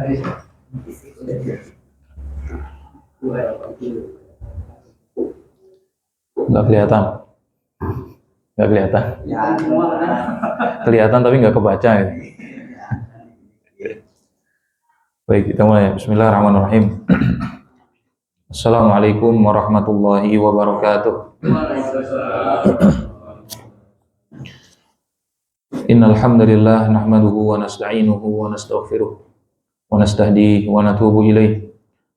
Nggak kelihatan. Nggak kelihatan. Kelihatan tapi nggak kebaca ya. Baik, kita mulai. Bismillahirrahmanirrahim. Assalamualaikum warahmatullahi wabarakatuh. Innal hamdalillah nahmaduhu wa nasta'inuhu wa nastaghfiruh wa nastahdihi wa natubu ilaihi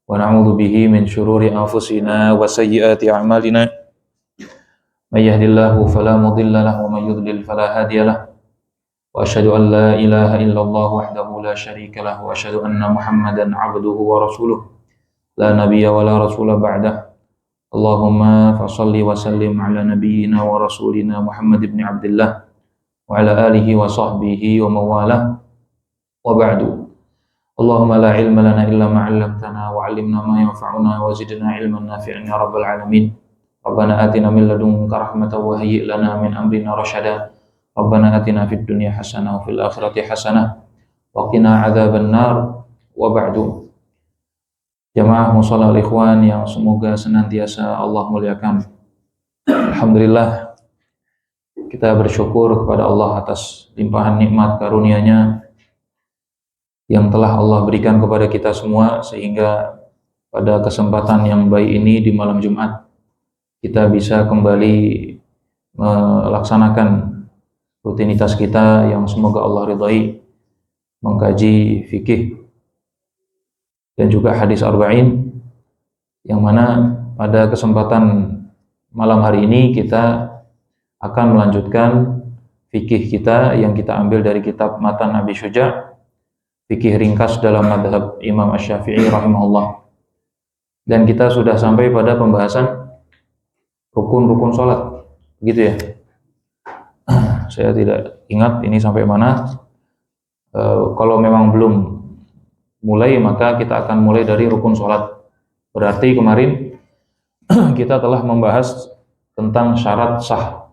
wa na'udzu bihi min syururi anfusina wa sayyiati a'malina. May yahdihillahu fala mudilla lahu wa may yudlil fala hadiya lahu. Wa asyhadu an la ilaha illallah wahdahu la syarika lahu wa asyhadu anna Muhammadan 'abduhu wa rasuluh la nabiyya wa la rasula ba'dah. Allahumma fashalli wa sallim ala nabiyyina wa rasulina Muhammad ibn Abdullah wa ala alihi wa sahbihi wa mawalah wa ba'du. Allahumma la ilma lana illa ma 'allamtana wa 'allimna ma yanfa'una wa zidna ilman nafi'an ya rabbal alamin. Rabbana atina min ladunka rahmatan wa hayyi' lana min amrina rasyada. Rabbana atina fid dunya hasanah wa fil akhirati hasanah wa qina 'adzaban nar wa ba'du. Jamaah musalla ikhwan yang semoga senantiasa Allah muliakan. Alhamdulillah, kita bersyukur kepada Allah atas limpahan nikmat karunia-Nya yang telah Allah berikan kepada kita semua, sehingga pada kesempatan yang baik ini di malam Jumat kita bisa kembali melaksanakan rutinitas kita yang semoga Allah ridhai, mengkaji fikih dan juga hadis arba'in, yang mana pada kesempatan malam hari ini kita akan melanjutkan fikih kita yang kita ambil dari kitab Matan Abi Syuja', fikih ringkas dalam madhab Imam Asy-Syafi'i rahimahullah. Dan kita sudah sampai pada pembahasan rukun-rukun sholat, begitu ya. Saya tidak ingat ini sampai mana. Kalau memang belum mulai, maka kita akan mulai dari rukun sholat. Berarti kemarin kita telah membahas tentang syarat sah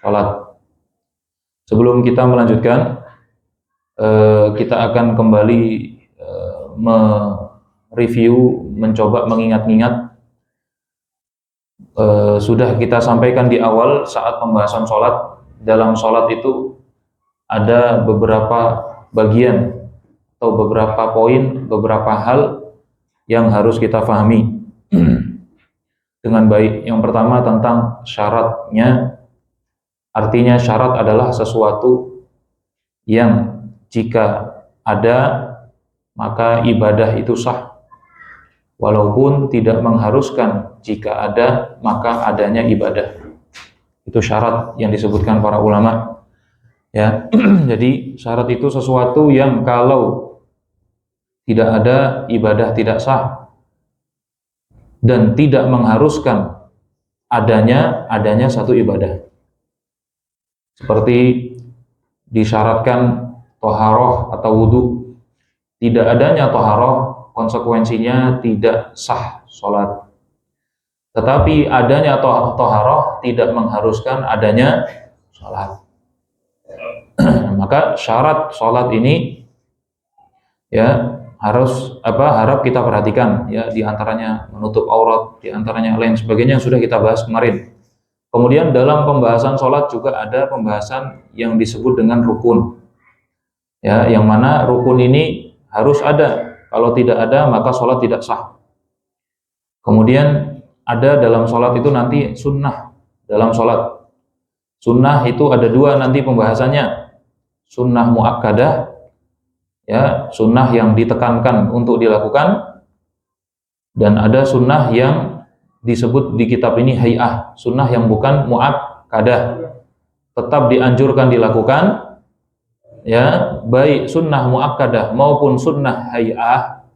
sholat. Sebelum kita melanjutkan, kita akan kembali mereview, mencoba mengingat-ingat. Sudah kita sampaikan di awal saat pembahasan sholat. Dalam sholat itu ada beberapa bagian atau beberapa poin, beberapa hal yang harus kita pahami dengan baik. Yang pertama tentang syaratnya. Artinya syarat adalah sesuatu yang jika ada maka ibadah itu sah, walaupun tidak mengharuskan jika ada maka adanya ibadah. Itu syarat yang disebutkan para ulama, ya. Jadi syarat itu sesuatu yang kalau tidak ada ibadah tidak sah, dan tidak mengharuskan adanya satu ibadah. Seperti disyaratkan toharoh atau wudhu. Tidak adanya toharoh, konsekuensinya tidak sah sholat. Tetapi adanya toharoh tidak mengharuskan adanya sholat. Maka syarat sholat ini ya harap kita perhatikan, ya. Di antaranya menutup aurat, di antaranya lain sebagainya yang sudah kita bahas kemarin. Kemudian dalam pembahasan sholat juga ada pembahasan yang disebut dengan rukun, ya, yang mana rukun ini harus ada. Kalau tidak ada maka sholat tidak sah. Kemudian ada dalam sholat itu nanti sunnah dalam sholat. Sunnah itu ada dua nanti pembahasannya. Sunnah muakkadah, ya, sunnah yang ditekankan untuk dilakukan, dan ada sunnah yang disebut di kitab ini hay'ah, sunnah yang bukan muakkadah, tetap dianjurkan dilakukan, ya, baik sunnah muakkadah maupun sunnah hay'ah.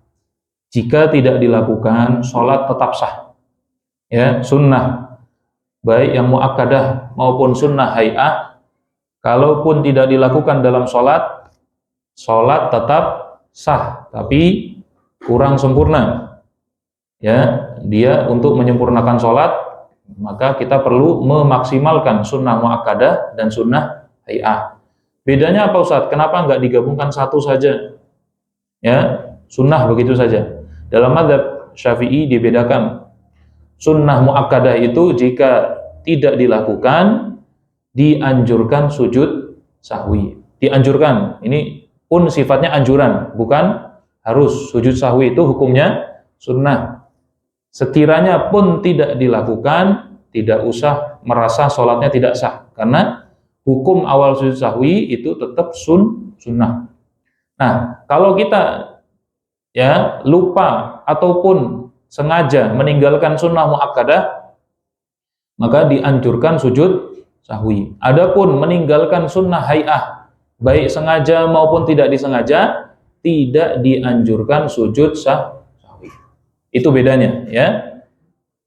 Jika tidak dilakukan sholat tetap sah, ya. Sunnah baik yang muakkadah maupun sunnah hay'ah, kalaupun tidak dilakukan dalam sholat tetap sah, tapi kurang sempurna, ya. Dia untuk menyempurnakan sholat maka kita perlu memaksimalkan sunnah muakkadah dan sunnah hay'ah. Bedanya apa Ustaz? Kenapa nggak digabungkan satu saja? Ya, sunnah begitu saja. Dalam mazhab Syafi'i dibedakan. Sunnah muakkadah itu jika tidak dilakukan dianjurkan sujud sahwi. Dianjurkan. Ini pun sifatnya anjuran, bukan harus. Sujud sahwi itu hukumnya sunnah. Sekiranya pun tidak dilakukan, tidak usah merasa sholatnya tidak sah, karena hukum awal sujud sahwi itu tetap sunnah. Nah, kalau kita ya lupa ataupun sengaja meninggalkan sunnah muakkadah, maka dianjurkan sujud sahwi. Adapun meninggalkan sunnah hay'ah, baik sengaja maupun tidak disengaja, tidak dianjurkan sujud sahwi. Itu bedanya, ya.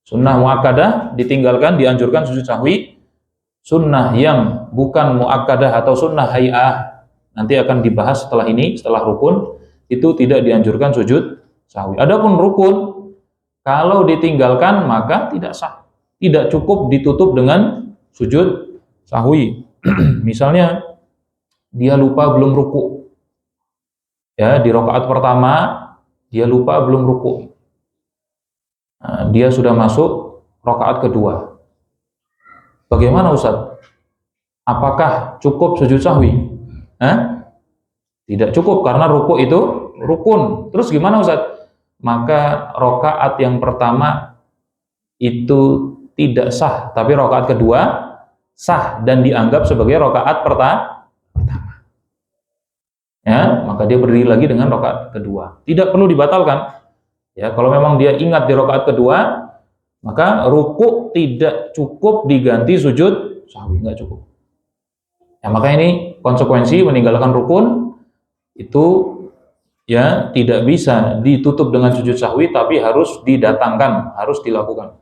Sunnah muakkadah ditinggalkan, dianjurkan sujud sahwi. Sunnah yang bukan muakkadah atau sunnah hay'ah, nanti akan dibahas setelah ini, setelah rukun, itu tidak dianjurkan sujud sahwi. Adapun rukun, kalau ditinggalkan maka tidak sah. Tidak cukup ditutup dengan sujud sahwi. Misalnya dia lupa belum ruku. Ya, di rakaat pertama dia lupa belum ruku. Nah, dia sudah masuk rakaat kedua. Bagaimana Ustaz? Apakah cukup sujud sahwi? Tidak cukup, karena ruku itu rukun. Terus gimana Ustaz? Maka rakaat yang pertama itu tidak sah, tapi rakaat kedua sah dan dianggap sebagai rakaat pertama. Ya, maka dia berdiri lagi dengan rakaat kedua. Tidak perlu dibatalkan. Ya, kalau memang dia ingat di rakaat kedua, maka ruku tidak cukup diganti sujud sahwi, nggak cukup. Ya, maka ini konsekuensi meninggalkan rukun itu ya tidak bisa ditutup dengan sujud sahwi, tapi harus didatangkan, harus dilakukan.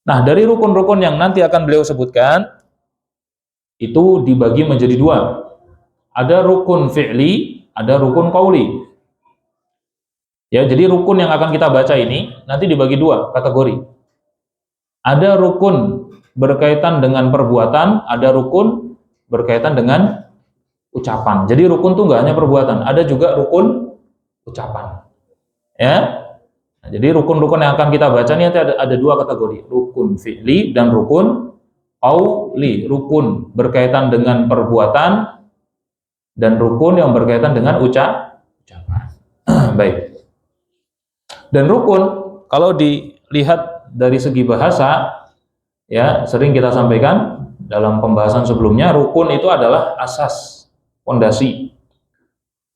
Nah, dari rukun-rukun yang nanti akan beliau sebutkan itu dibagi menjadi dua. Ada rukun fi'li, ada rukun qauli. Ya, jadi rukun yang akan kita baca ini nanti dibagi dua kategori. Ada rukun berkaitan dengan perbuatan, ada rukun berkaitan dengan ucapan. Jadi rukun itu nggak hanya perbuatan, ada juga rukun ucapan. Ya. Nah, jadi rukun-rukun yang akan kita baca ini ada dua kategori, rukun fi'li dan rukun qauli. Rukun berkaitan dengan perbuatan dan rukun yang berkaitan dengan ucapan. Baik. Dan rukun kalau dilihat dari segi bahasa, ya sering kita sampaikan dalam pembahasan sebelumnya, rukun itu adalah asas, pondasi.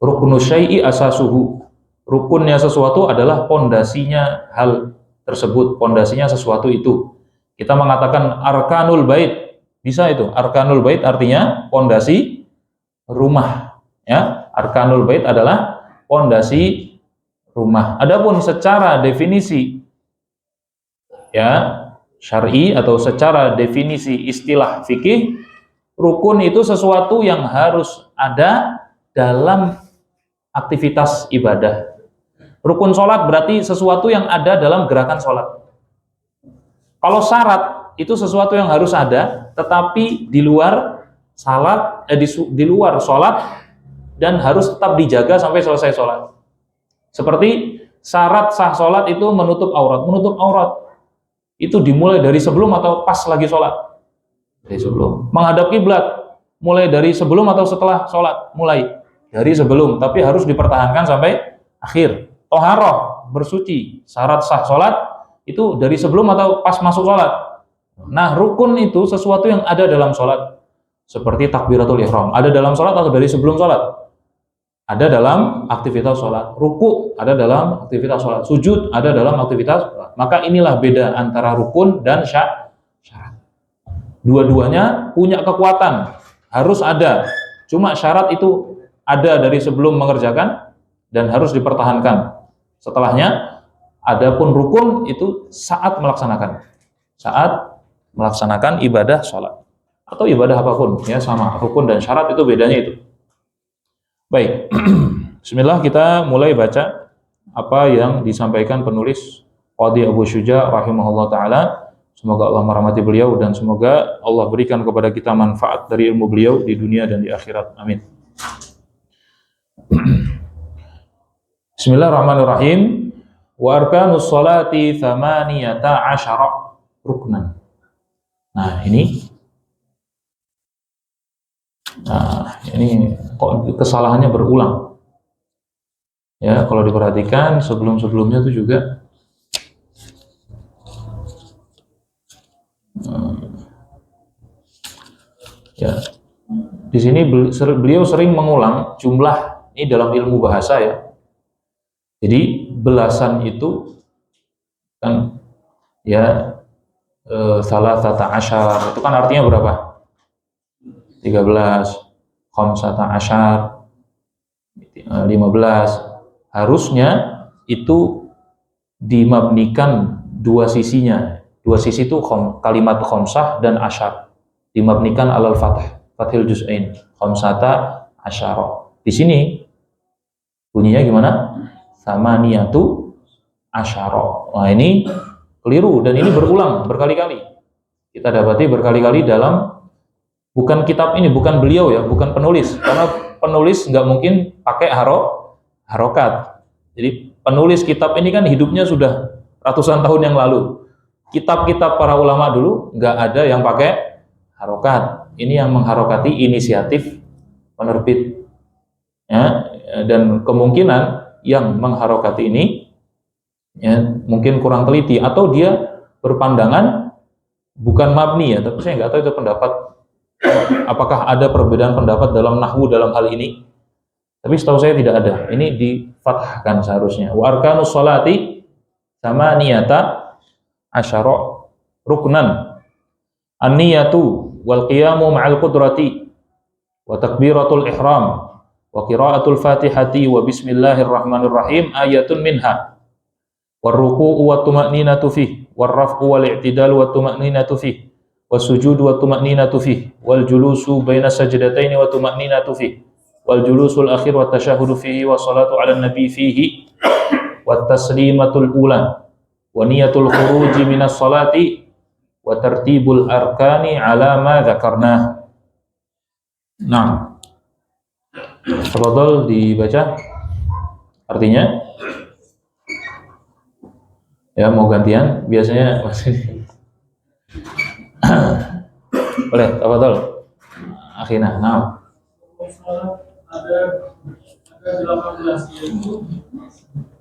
Rukunu syai'i asasuhu. Rukunnya sesuatu adalah pondasinya hal tersebut, pondasinya sesuatu itu. Kita mengatakan arkanul bait, bisa itu. Arkanul bait artinya pondasi rumah, ya. Arkanul bait adalah pondasi rumah. Adapun secara definisi ya syar'i atau secara definisi istilah fikih, rukun itu sesuatu yang harus ada dalam aktivitas ibadah. Rukun sholat berarti sesuatu yang ada dalam gerakan sholat. Kalau syarat itu sesuatu yang harus ada, tetapi di luar salat, di luar sholat, dan harus tetap dijaga sampai selesai sholat. Seperti syarat sah sholat itu menutup aurat. Menutup aurat itu dimulai dari sebelum atau pas lagi sholat. Dari sebelum. Menghadap kiblat mulai dari sebelum atau setelah sholat. Mulai dari sebelum, tapi harus dipertahankan sampai akhir. Toharoh, bersuci, syarat sah sholat itu dari sebelum atau pas masuk sholat. Nah, rukun itu sesuatu yang ada dalam sholat. Seperti takbiratul ihram, ada dalam sholat atau dari sebelum sholat? Ada dalam aktivitas sholat. Ruku ada dalam aktivitas sholat. Sujud ada dalam aktivitas sholat. Maka inilah beda antara rukun dan syarat. Dua-duanya punya kekuatan, harus ada. Cuma syarat itu ada dari sebelum mengerjakan dan harus dipertahankan. Setelahnya, adapun rukun itu saat melaksanakan ibadah sholat atau ibadah apapun, ya sama. Rukun dan syarat itu bedanya itu. Baik, bismillah, kita mulai baca apa yang disampaikan penulis Qadhi Abu Syuja rahimahullah ta'ala. Semoga Allah merahmati beliau dan semoga Allah berikan kepada kita manfaat dari ilmu beliau di dunia dan di akhirat. Amin. Bismillahirrahmanirrahim. Wa arkanus sholati thamaniyata asyara ruknan. Nah, ini kok kesalahannya berulang. Ya, kalau diperhatikan sebelum-sebelumnya itu juga ya. Di sini beliau sering mengulang jumlah ini dalam ilmu bahasa ya. Jadi belasan itu kan ya salah tata asyar itu kan artinya berapa? 13, khamsata asyar 15. Harusnya itu dimabnikan dua sisinya. Dua sisi itu kalimat khamsah dan asyar. Dimabnikan alal fathil juz'ain. Khamsata asyara. Di sini bunyinya gimana? Samaniyatu asyara. Nah, ini keliru dan ini berulang berkali-kali. Kita dapati berkali-kali dalam bukan kitab ini, bukan beliau ya, bukan penulis. Karena penulis nggak mungkin pakai harokat. Jadi penulis kitab ini kan hidupnya sudah ratusan tahun yang lalu. Kitab-kitab para ulama dulu nggak ada yang pakai harokat. Ini yang mengharokati inisiatif penerbit. Ya, dan kemungkinan yang mengharokati ini ya, mungkin kurang teliti atau dia berpandangan bukan mabni ya, tapi saya nggak tahu itu pendapat apakah ada perbedaan pendapat dalam nahwu dalam hal ini, tapi setahu saya tidak ada. Ini difathahkan seharusnya. Wa arkanus sholati sama niyata asyara ruknan an-niyatu wal qiyamu ma'al qudrati wa takbiratul ihram wa qiraatul fatihati wa bismillahirrahmanirrahim ayatun minha war ruku'u wa tuma'ninatu fih war raf'u wal i'tidalu wa tuma'ninatu fih was-sujudu wa tuma'ninatu fih wal julusu baina sajdataini wa tuma'ninatu fih wal julusul akhir wa tasyahudu fihi wa salatu ala nabi fihi wa taslimatul ula wa niyatul khuruji minas salati wa tartibul arkani ala ma dzakarna. Nah, tafadhol dibaca artinya. Ya, mau gantian biasanya masih boleh, tafadhol akhina. Nah, ada 18 yaitu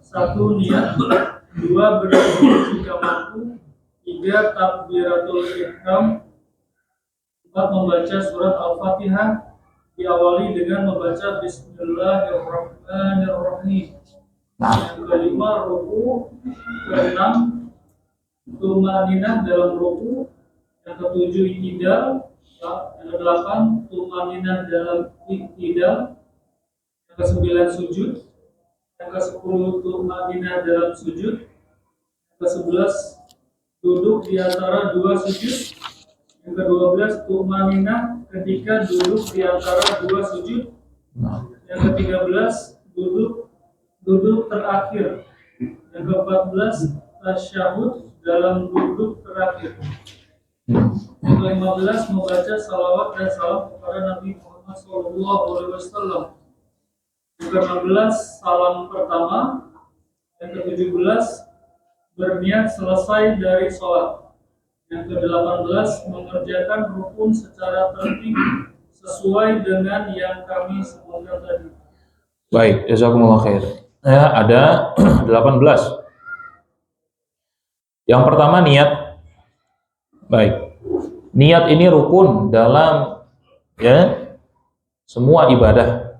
1 niat, 2 berwudu jika mampu, 3 takbiratul ihram, 4 membaca surat Al-Fatihah diawali dengan membaca Bismillahirrahmanirrahim. Yang kelima ruku, keenam tumaninah dalam ruku, yang ketujuh iktidal, yang kedelapan tumaninah dalam iktidal, yang kesembilan sujud, yang kesepuluh tumaninah dalam sujud, yang ke-11 duduk di antara dua sujud, yang ke-12 tumaninah ketika duduk di antara dua sujud, yang ke-13 duduk terakhir, yang ke-14 tasyahud dalam duduk terakhir, yang ke-15 membaca salawat dan salam kepada Nabi Muhammad SAW, yang ke-16 salam pertama, yang ke-17 berniat selesai dari sholat, yang ke-18 mengerjakan rukun secara tertib sesuai dengan yang kami sebutkan tadi. Baik, jazakumullah khair. Ya, ada 18. Yang pertama niat. Baik. Niat ini rukun dalam ya semua ibadah.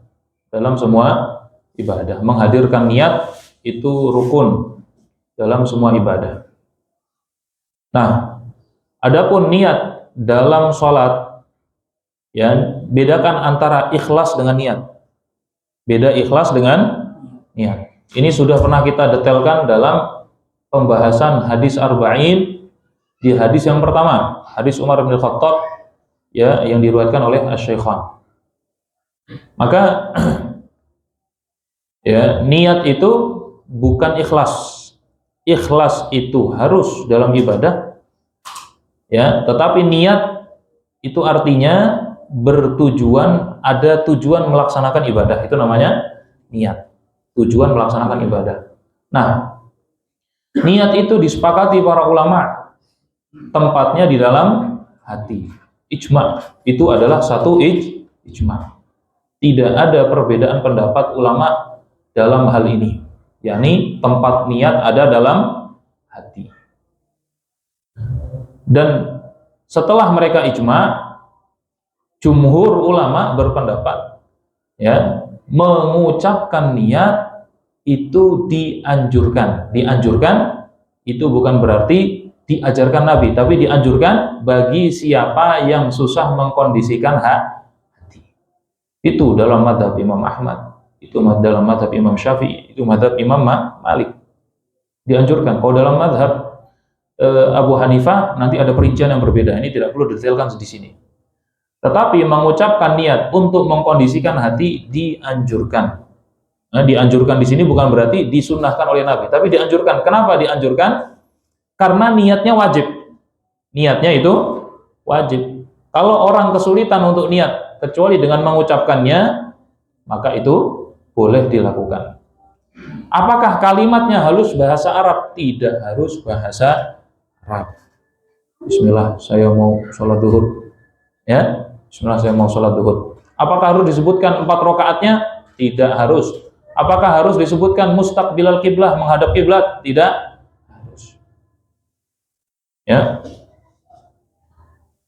Dalam semua ibadah, menghadirkan niat itu rukun dalam semua ibadah. Nah, adapun niat dalam sholat, ya bedakan antara ikhlas dengan niat. Beda ikhlas dengan niat. Ini sudah pernah kita detailkan dalam pembahasan hadis arba'in di hadis yang pertama, hadis Umar bin Khattab ya yang diriwayatkan oleh Asy-Syaikhan. Maka ya niat itu bukan ikhlas. Ikhlas itu harus dalam ibadah ya, tetapi niat itu artinya bertujuan, ada tujuan melaksanakan ibadah, itu namanya niat. tujuan melaksanakan ibadah. Nah, niat itu disepakati para ulama tempatnya di dalam hati. Ijma itu adalah satu ijma. Tidak ada perbedaan pendapat ulama dalam hal ini, yakni tempat niat ada dalam hati. Dan setelah mereka ijma, jumhur ulama berpendapat ya, mengucapkan niat itu dianjurkan. Dianjurkan itu bukan berarti diajarkan Nabi, tapi dianjurkan bagi siapa yang susah mengkondisikan hati. Itu dalam mazhab Imam Ahmad, itu dalam mazhab Imam Syafi'i, itu mazhab Imam Malik. Dianjurkan. Kalau dalam mazhab Abu Hanifah nanti ada perincian yang berbeda. Ini tidak perlu detailkan di sini. Tetapi mengucapkan niat untuk mengkondisikan hati dianjurkan. Nah, dianjurkan di sini bukan berarti disunnahkan oleh Nabi, tapi dianjurkan. Kenapa dianjurkan? Karena niatnya wajib. Niatnya itu wajib. Kalau orang kesulitan untuk niat kecuali dengan mengucapkannya, maka itu boleh dilakukan. Apakah kalimatnya harus bahasa Arab? Tidak harus bahasa Arab. Bismillah, saya mau sholat duhur. Ya, Bismillah, saya mau sholat duhur. Apakah harus disebutkan 4 rakaatnya? Tidak harus. Apakah harus disebutkan mustaqbilal kiblah, menghadap kiblat? Tidak harus. Ya.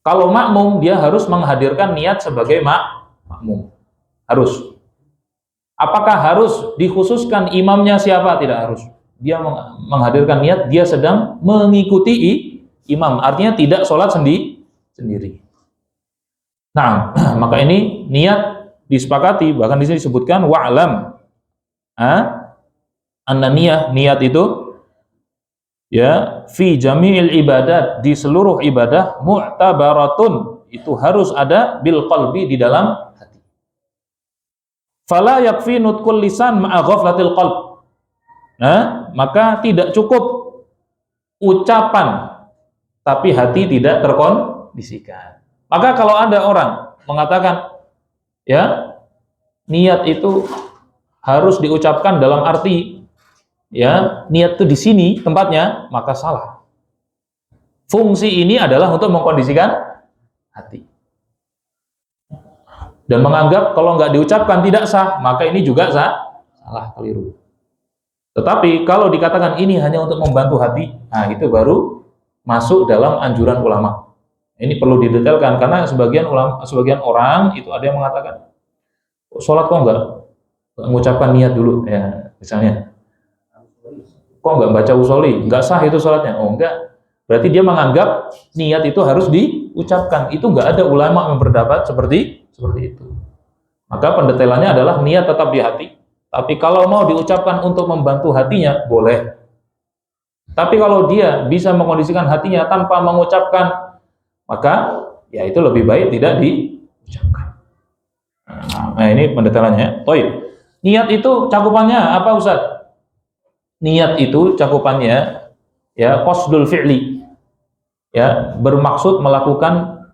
Kalau makmum, dia harus menghadirkan niat sebagai makmum. Harus. Apakah harus dikhususkan imamnya siapa? Tidak harus. Dia menghadirkan niat, dia sedang mengikuti imam. Artinya tidak sholat sendiri. Nah, maka ini niat disepakati. Bahkan di sini disebutkan wa'lam. Anna niat itu ya fi jami'il ibadat, di seluruh ibadah, mu'tabaratun, itu harus ada bil qalbi, di dalam hati. Fala yakfi nutqul lisan ma'a ghaflatil qalb. Nah, maka tidak cukup ucapan tapi hati tidak terkondisikan. Maka kalau ada orang mengatakan ya niat itu harus diucapkan dalam arti ya niat itu di sini tempatnya, maka salah. Fungsi ini adalah untuk mengkondisikan hati. Dan menganggap kalau nggak diucapkan tidak sah, maka ini juga salah, keliru. Tetapi kalau dikatakan ini hanya untuk membantu hati, nah itu baru masuk dalam anjuran ulama. Ini perlu didetailkan karena sebagian orang itu ada yang mengatakan sholat kok nggak mengucapkan niat dulu ya, misalnya kok nggak baca usholi, nggak sah itu sholatnya. Oh enggak, berarti dia menganggap niat itu harus diucapkan. Itu nggak ada ulama yang berpendapat seperti itu. Maka pendetailannya adalah niat tetap di hati, tapi kalau mau diucapkan untuk membantu hatinya boleh. Tapi kalau dia bisa mengkondisikan hatinya tanpa mengucapkan, maka ya itu lebih baik tidak diucapkan. Nah, ini pendetailannya. Niat itu cakupannya apa, Ustaz? Niat itu cakupannya ya qasdul fi'li. Ya, bermaksud melakukan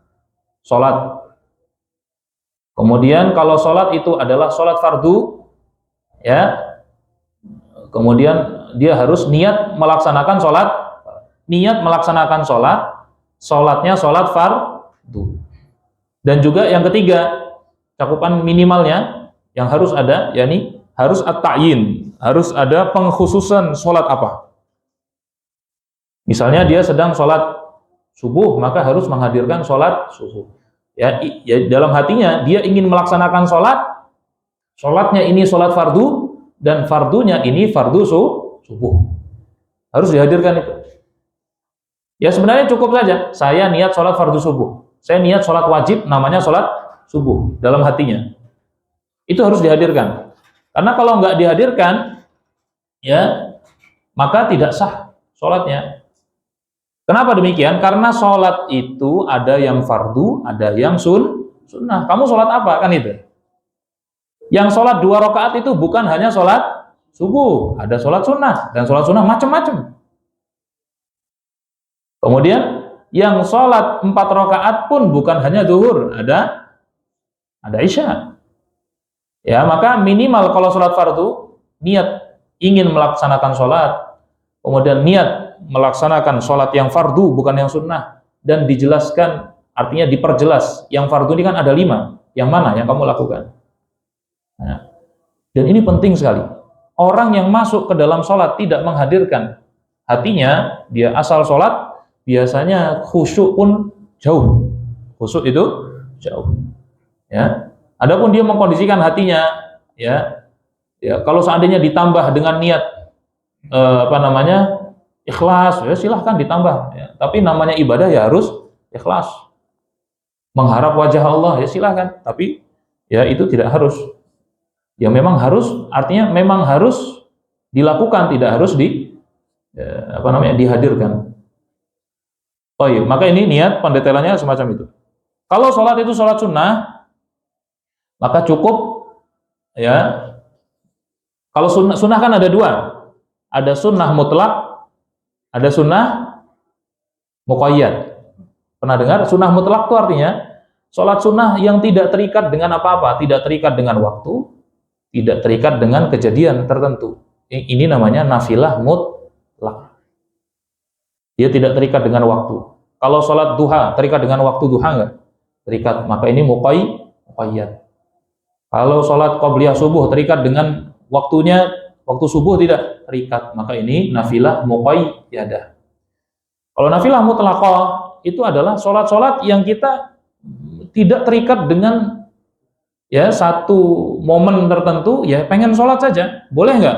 sholat. Kemudian kalau sholat itu adalah sholat fardu, ya. Kemudian dia harus niat melaksanakan sholat. Niat melaksanakan sholat, sholatnya sholat fardu. Dan juga yang ketiga, cakupan minimalnya yang harus ada, yakni harus at-ta'yin, harus ada pengkhususan sholat apa. Misalnya dia sedang sholat subuh, maka harus menghadirkan sholat subuh. Ya, dalam hatinya dia ingin melaksanakan sholatnya ini sholat fardu, dan fardunya ini fardu subuh. Harus dihadirkan itu. Ya sebenarnya cukup saja, saya niat sholat fardu subuh, saya niat sholat wajib namanya sholat subuh dalam hatinya. Itu harus dihadirkan. Karena kalau nggak dihadirkan, ya maka tidak sah sholatnya. Kenapa demikian? Karena sholat itu ada yang fardu, ada yang sunnah. Kamu sholat apa? Kan itu. Yang sholat 2 rakaat itu bukan hanya sholat subuh, ada sholat sunnah, dan sholat sunnah macam-macam. Kemudian yang sholat 4 rakaat pun bukan hanya zuhur, ada isya. Ya, maka minimal kalau sholat fardu niat ingin melaksanakan sholat, kemudian niat melaksanakan sholat yang fardu bukan yang sunnah, dan dijelaskan, artinya diperjelas, yang fardu ini kan ada 5, yang mana yang kamu lakukan. Nah, dan ini penting sekali. Orang yang masuk ke dalam sholat tidak menghadirkan hatinya, dia asal sholat, biasanya khusyuk pun jauh. Khusyuk itu jauh. Ya. Adapun dia mengkondisikan hatinya, ya, kalau seandainya ditambah dengan niat ikhlas, ya silahkan ditambah. Ya. Tapi namanya ibadah ya harus ikhlas. Mengharap wajah Allah ya silahkan. Tapi ya itu tidak harus. Ya memang harus, artinya memang harus dilakukan, tidak harus dihadirkan. Oh iya, maka ini niat pendetailannya semacam itu. Kalau sholat itu sholat sunnah, maka cukup ya. Kalau sunnah kan ada 2, ada sunnah mutlak, ada sunnah muqayyad. Pernah dengar? Sunnah mutlak itu artinya sholat sunnah yang tidak terikat dengan apa-apa, tidak terikat dengan waktu, tidak terikat dengan kejadian tertentu. Ini namanya nafilah mutlak. Dia tidak terikat dengan waktu. Kalau sholat duha terikat dengan waktu duha enggak? Terikat. Maka ini muqayyad. Kalau sholat qobliyah subuh terikat dengan waktunya, waktu subuh tidak terikat. Maka ini nafilah muqayyadah. Kalau nafilah mutlaqah itu adalah sholat-sholat yang kita tidak terikat dengan ya satu momen tertentu, ya pengen sholat saja, boleh nggak?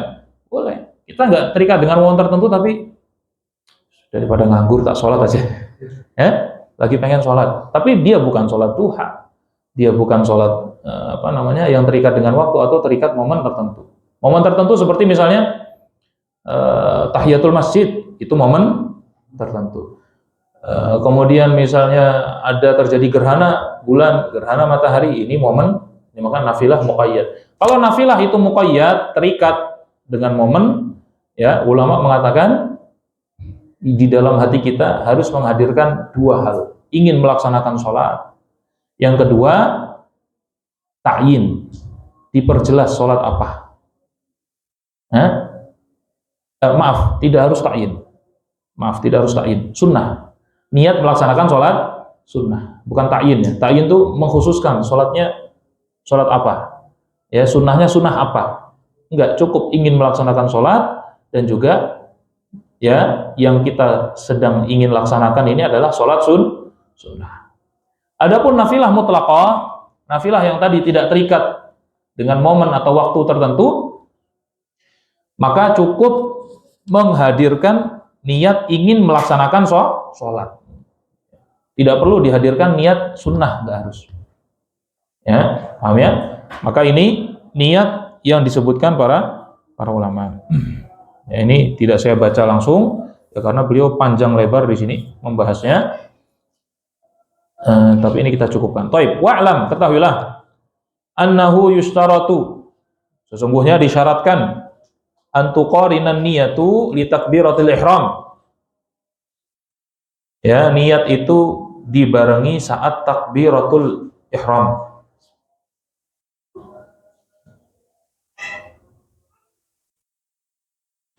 Boleh. Kita nggak terikat dengan momen tertentu, tapi daripada nganggur tak sholat aja, ya lagi pengen sholat. Tapi dia bukan sholat duha, dia bukan sholat yang terikat dengan waktu atau terikat momen tertentu. Momen tertentu seperti misalnya tahiyatul masjid, itu momen tertentu. Kemudian misalnya ada terjadi gerhana bulan, gerhana matahari, ini momen. Ini maka nafilah muqayyad. Kalau nafilah itu muqayyad, terikat dengan momen, ya ulama mengatakan di dalam hati kita harus menghadirkan 2 hal. Ingin melaksanakan sholat. Yang kedua, ta'yin. Diperjelas sholat apa. Maaf, tidak harus ta'yin. Maaf, tidak harus ta'yin. Sunnah. Niat melaksanakan sholat sunnah, bukan ta'yin ya. Ta'yin itu mengkhususkan sholatnya sholat apa, ya sunnahnya sunnah apa. Enggak, cukup ingin melaksanakan sholat, dan juga ya yang kita sedang ingin laksanakan ini adalah sholat sunnah. Adapun nafilah mutlaqah, nafilah yang tadi tidak terikat dengan momen atau waktu tertentu, maka cukup menghadirkan niat ingin melaksanakan sholat. Tidak perlu dihadirkan niat sunnah, enggak harus. Ya, paham ya? Maka ini niat yang disebutkan para ulama. Ya, ini tidak saya baca langsung ya, karena beliau panjang lebar di sini membahasnya. Tapi ini kita cukupkan. Taib, wa'lam, ketahuilah annahu yustaratu, sesungguhnya disyaratkan antuqarinan niyatu li takbiratil ihram. Ya, niat itu dibarengi saat takbiratul ihram.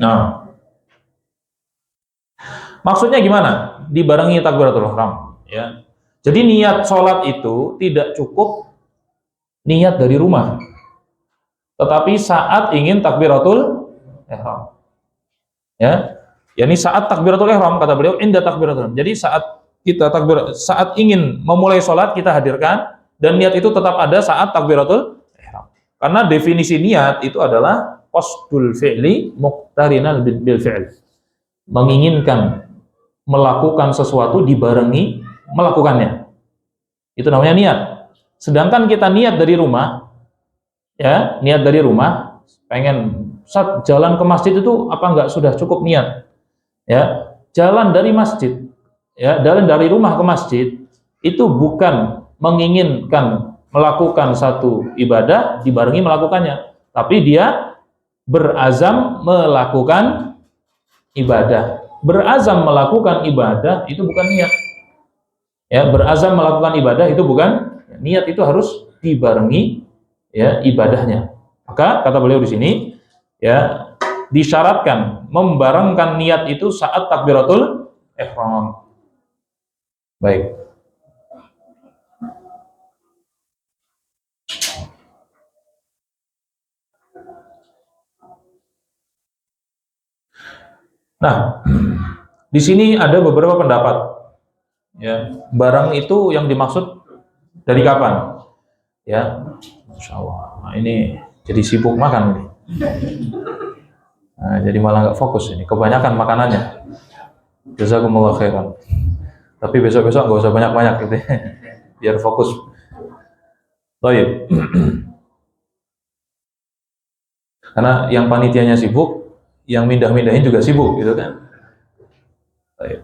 Nah, maksudnya gimana? Dibarengi takbiratul ihram, ya. Jadi niat sholat itu tidak cukup niat dari rumah, tetapi saat ingin takbiratul ihram, ya. Yani saat takbiratul ihram, kata beliau, inda takbiratul ihram. Jadi saat ingin memulai sholat kita hadirkan, dan niat itu tetap ada saat takbiratul ihram. Karena definisi niat itu adalah qasdul fi'li muqtarinan bil fi'l. Menginginkan melakukan sesuatu dibarengi melakukannya. Itu namanya niat. Sedangkan kita niat dari rumah, ya, niat dari rumah, pengen saat jalan ke masjid itu apa enggak sudah cukup niat? Ya, jalan dari masjid, ya, jalan dari rumah ke masjid itu bukan menginginkan melakukan satu ibadah dibarengi melakukannya, tapi dia berazam melakukan ibadah. Berazam melakukan ibadah itu bukan niat. Ya, berazam melakukan ibadah itu bukan niat, itu harus dibarengi ya ibadahnya. Maka kata beliau di sini, ya disyaratkan membarengkan niat itu saat takbiratul ihram. Baik. Nah, di sini ada beberapa pendapat. Ya, barang itu yang dimaksud dari kapan? Ya, Masya Allah. Nah, ini jadi sibuk makan ini. Nah, jadi malah nggak fokus ini. Kebanyakan makanannya. Jazakumullah khairan. Tapi besok-besok nggak usah banyak-banyak gitu ya. Biar fokus. Baik. Karena yang panitianya sibuk, yang mindah-mindahin juga sibuk gitu kan. Baik.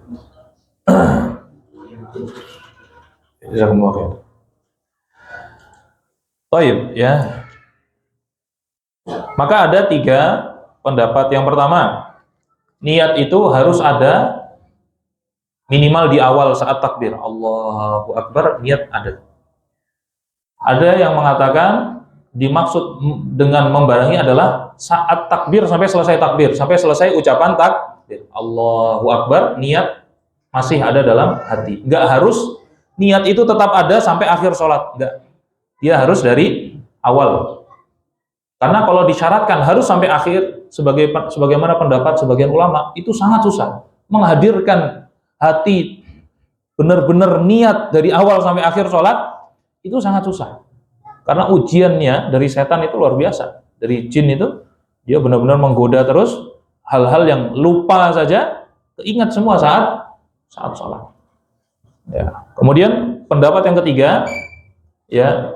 Jazakumullah khairan. Baik, ya. Maka ada 3 pendapat. Yang pertama, niat itu harus ada minimal di awal saat takbir. Allahu Akbar, niat ada. Ada yang mengatakan dimaksud dengan membarengi adalah saat takbir sampai selesai takbir, sampai selesai ucapan takbir. Allahu Akbar, niat masih ada dalam hati. Enggak harus niat itu tetap ada sampai akhir sholat. Enggak. Dia harus dari awal. Karena kalau disyaratkan harus sampai akhir, sebagaimana pendapat sebagian ulama, itu sangat susah. Menghadirkan hati benar-benar niat dari awal sampai akhir sholat, itu sangat susah. Karena ujiannya dari setan itu luar biasa. Dari jin itu, dia benar-benar menggoda terus, hal-hal yang lupa saja, keingat semua saat sholat. Ya. Kemudian pendapat yang ketiga, ya,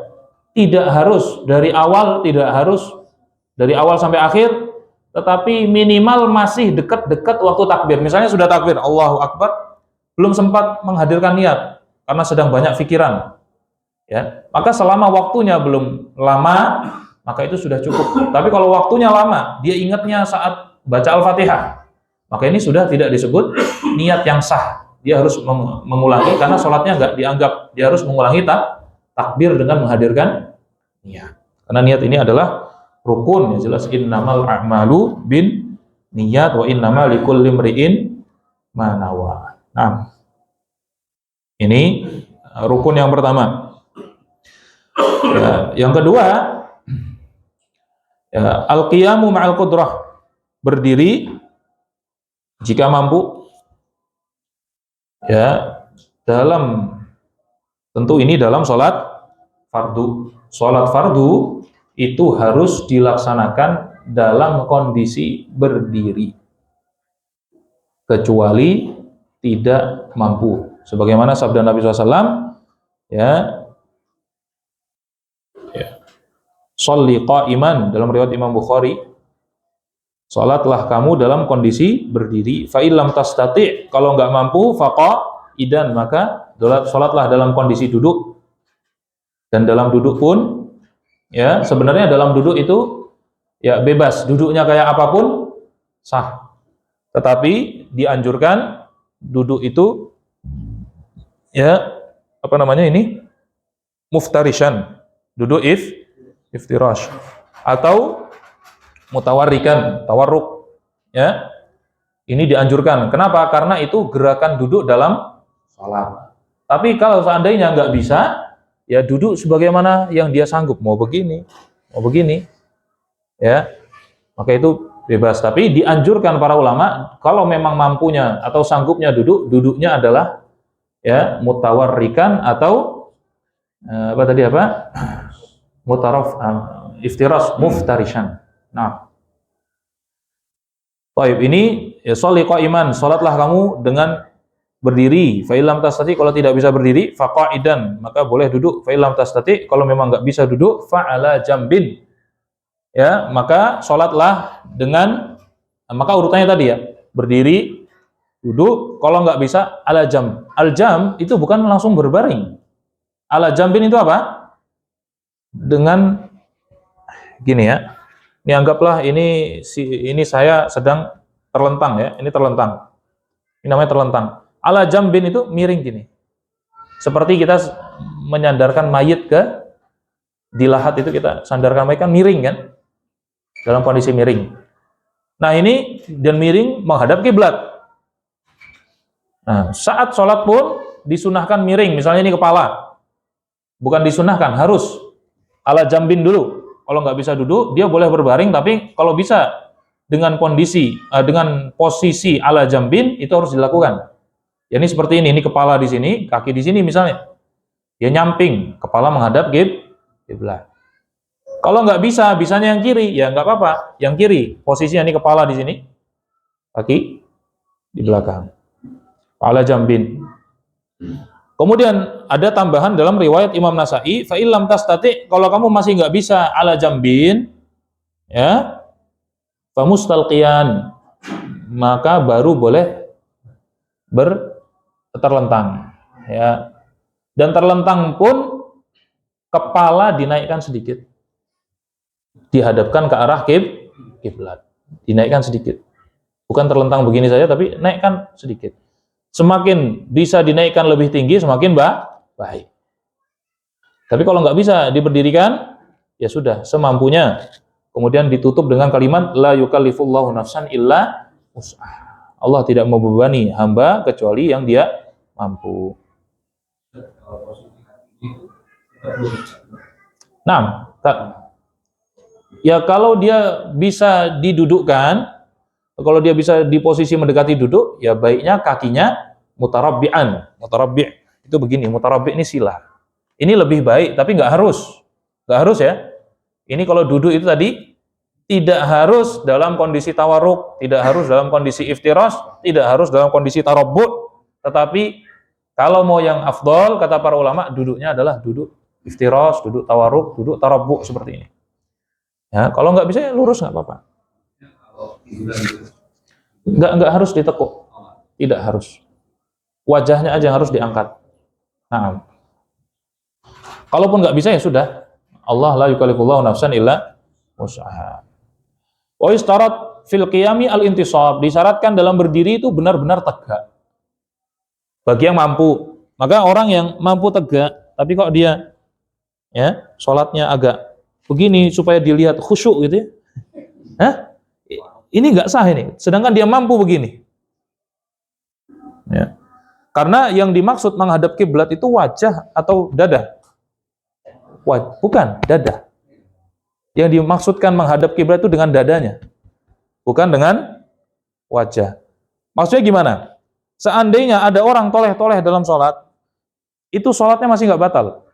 tidak harus dari awal sampai akhir, tetapi minimal masih dekat-dekat waktu takbir. Misalnya sudah takbir, Allahu Akbar, belum sempat menghadirkan niat karena sedang banyak pikiran. Ya, maka selama waktunya belum lama, maka itu sudah cukup. Tapi kalau waktunya lama, dia ingatnya saat baca Al-Fatihah, maka ini sudah tidak disebut niat yang sah. Dia harus mengulangi karena sholatnya nggak dianggap. Dia harus mengulangi takbir dengan menghadirkan niat. Karena niat ini adalah rukun, ya jelas, innamal a'malu bin niyat wa innamal likulli imri'in ma nawa. Nah, ini rukun yang pertama. Ya, yang kedua, ya, al-qiyamu ma'al qudrah, berdiri jika mampu. Ya, tentu ini dalam sholat fardu. Sholat fardu itu harus dilaksanakan dalam kondisi berdiri, kecuali tidak mampu. Sebagaimana sabda Nabi SAW, ya, sholli qa'iman, dalam riwayat Imam Bukhari, sholatlah kamu dalam kondisi berdiri. Fa illam tastati', kalau nggak mampu, faqa'idan, maka sholatlah dalam kondisi duduk. Dan dalam duduk pun, ya, sebenarnya dalam duduk itu ya bebas, duduknya kayak apapun sah. Tetapi dianjurkan duduk itu, ya, apa namanya ini, muftarishan, duduk iftirash, atau mutawarrikan, tawarruk, ya. Ini dianjurkan. Kenapa? Karena itu gerakan duduk dalam salat. Tapi kalau seandainya nggak bisa, ya duduk sebagaimana yang dia sanggup, mau begini, ya, maka itu bebas. Tapi dianjurkan para ulama, kalau memang mampunya atau sanggupnya duduknya adalah, ya, mutawarrikan atau iftiras, muftarishan. Nah, baik, ini ya, sholli qa'iman, salatlah kamu dengan berdiri. Fa illam tastati, kalau tidak bisa berdiri, faqa'idan, maka boleh duduk. Fa illam tastati, kalau memang nggak bisa duduk, fa ala jambin, ya, maka salatlah dengan, maka urutannya tadi, ya, berdiri, duduk, kalau nggak bisa ala jam. Al jam itu bukan langsung berbaring. Ala jambin itu apa? Dengan gini, ya. Ini anggaplah ini saya sedang terlentang, ya. Ini terlentang. Ini namanya terlentang. Ala jambin itu miring gini. Seperti kita menyandarkan mayit di lahat itu, kita sandarkan mayit kan miring kan? Dalam kondisi miring. Nah ini dan miring menghadap kiblat. Nah saat sholat pun disunahkan miring, misalnya ini kepala, bukan disunahkan, harus ala jambin dulu. Kalau nggak bisa duduk, dia boleh berbaring, tapi kalau bisa dengan kondisi, dengan posisi ala jambin itu harus dilakukan. Ya, ini seperti ini kepala di sini, kaki di sini misalnya, dia nyamping, kepala menghadap kiblat. Kalau nggak bisa, bisanya yang kiri, ya nggak apa-apa. Yang kiri, posisinya ini kepala di sini, kaki di belakang. Ala jambin. Kemudian ada tambahan dalam riwayat Imam Nasa'i, fa illam tastati, kalau kamu masih nggak bisa ala jambin, ya, fa mustalqiyan, maka baru boleh terlentang, ya. Dan terlentang pun kepala dinaikkan sedikit, dihadapkan ke arah kiblat, dinaikkan sedikit. Bukan terlentang begini saja, tapi naikkan sedikit. Semakin bisa dinaikkan lebih tinggi, semakin baik. Tapi kalau nggak bisa diberdirikan, ya sudah, semampunya. Kemudian ditutup dengan kalimat la yukallifullahu nafsan illa wus'aha. Allah tidak membebani hamba kecuali yang dia mampu. Nah, ya kalau dia bisa didudukkan, kalau dia bisa di posisi mendekati duduk, ya baiknya kakinya mutarabbi'an. Mutarabbi' itu begini, mutarabbi' ini sila. Ini lebih baik, tapi nggak harus. Nggak harus ya. Ini kalau duduk itu tadi, tidak harus dalam kondisi tawarruk, tidak harus dalam kondisi iftiras, tidak harus dalam kondisi tarabbu', tetapi kalau mau yang afdol, kata para ulama, duduknya adalah duduk iftiras, duduk tawarruk, duduk tarabbu' seperti ini. Ya, kalau nggak bisa, ya lurus nggak apa-apa. Nggak harus ditekuk, tidak harus. Wajahnya aja yang harus diangkat. Nah, kalaupun nggak bisa ya sudah. Allah la yukallifullahu nafsan illa wus'aha. Wa istarat fil qiyami al-intisab, disyaratkan dalam berdiri itu benar-benar tegak. Bagi yang mampu, maka orang yang mampu tegak, tapi kok dia ya sholatnya agak begini supaya dilihat khusyuk gitu ya. Hah? Ini nggak sah ini. Sedangkan dia mampu begini. Ya. Karena yang dimaksud menghadap kiblat itu wajah atau dada? Bukan, dada. Yang dimaksudkan menghadap kiblat itu dengan dadanya, bukan dengan wajah. Maksudnya gimana? Seandainya ada orang toleh-toleh dalam sholat, itu sholatnya masih nggak batal.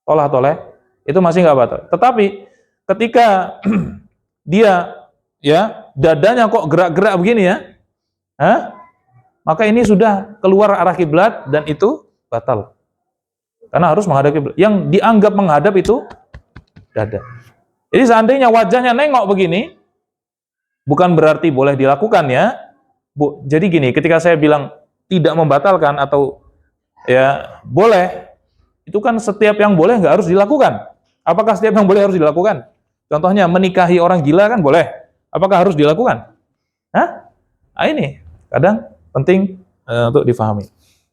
Toleh-toleh, itu masih nggak batal. Tetapi ketika dia ya dadanya kok gerak-gerak begini ya, maka ini sudah keluar arah kiblat dan itu batal. Karena harus menghadap kiblat. Yang dianggap menghadap itu dada. Jadi seandainya wajahnya nengok begini, bukan berarti boleh dilakukan ya. Jadi gini, ketika saya bilang tidak membatalkan atau ya boleh, itu kan setiap yang boleh nggak harus dilakukan. Apakah setiap yang boleh harus dilakukan? Contohnya menikahi orang gila kan boleh. Apakah harus dilakukan? Nah, ini kadang penting untuk difahami.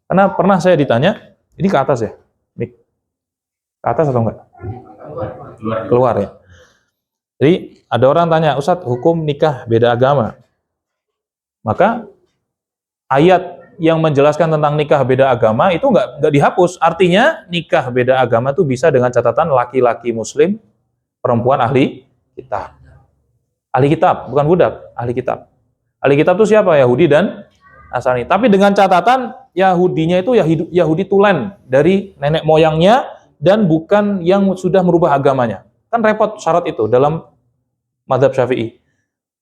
Karena pernah saya ditanya, ini ke atas ya? Mik. Ke atas atau enggak? Keluar ya. Jadi ada orang tanya, Ustadz, hukum nikah beda agama. Maka ayat yang menjelaskan tentang nikah beda agama itu enggak dihapus. Artinya nikah beda agama itu bisa dengan catatan laki-laki muslim, perempuan ahli kitab. Ahli kitab, bukan budak, ahli kitab. Ahli kitab itu siapa? Yahudi dan Nasrani. Tapi dengan catatan Yahudinya itu Yahudi tulen dari nenek moyangnya dan bukan yang sudah merubah agamanya. Kan repot syarat itu dalam mazhab Syafi'i.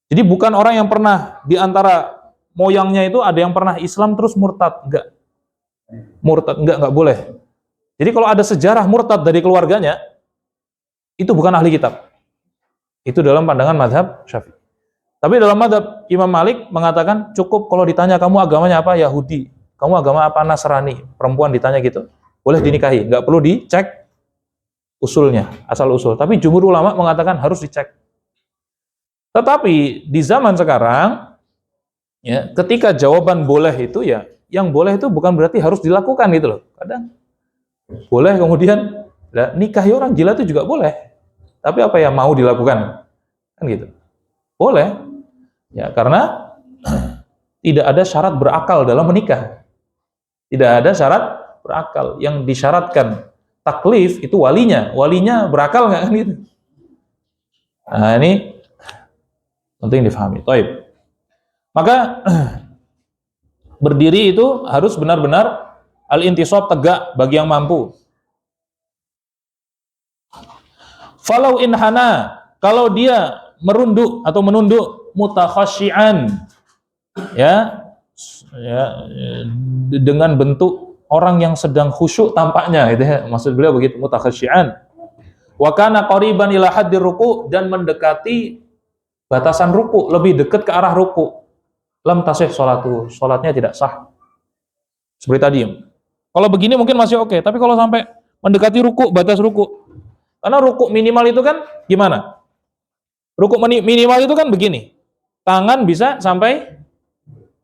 Jadi bukan orang yang pernah di antara moyangnya itu ada yang pernah Islam terus murtad, enggak. Murtad enggak boleh. Jadi kalau ada sejarah murtad dari keluarganya, itu bukan ahli kitab. Itu dalam pandangan mazhab Syafi'i. Tapi dalam mazhab Imam Malik mengatakan cukup kalau ditanya kamu agamanya apa, Yahudi, kamu agama apa, Nasrani, perempuan ditanya gitu, boleh dinikahi, nggak perlu dicek usulnya, asal usul. Tapi jumhur ulama mengatakan harus dicek. Tetapi di zaman sekarang, ya, ketika jawaban boleh itu ya, yang boleh itu bukan berarti harus dilakukan gitu loh. Kadang boleh kemudian nikahi orang gila itu juga boleh. Tapi apa yang mau dilakukan? Kan gitu. Boleh. Ya, karena tidak ada syarat berakal dalam menikah. Tidak ada syarat berakal. Yang disyaratkan taklif itu walinya. Walinya berakal nggak kan gitu. Nah, ini penting difahami. Taib. Maka berdiri itu harus benar-benar al-intisab, tegak bagi yang mampu. Falau inhana, kalau dia merunduk atau menunduk mutakhasyian, ya, dengan bentuk orang yang sedang khusyuk tampaknya, gitu ya. Maksud beliau begitu, mutakhasyian. Wa kana qariban ila haddir ruku', dan mendekati batasan ruku', lebih dekat ke arah ruku'. Lam tasih sholatu, sholatnya tidak sah. Seperti tadi. Kalau begini mungkin masih oke, tapi kalau sampai mendekati ruku', batas ruku'. Karena ruku' minimal itu kan gimana? Ruku' minimal itu kan begini. Tangan bisa sampai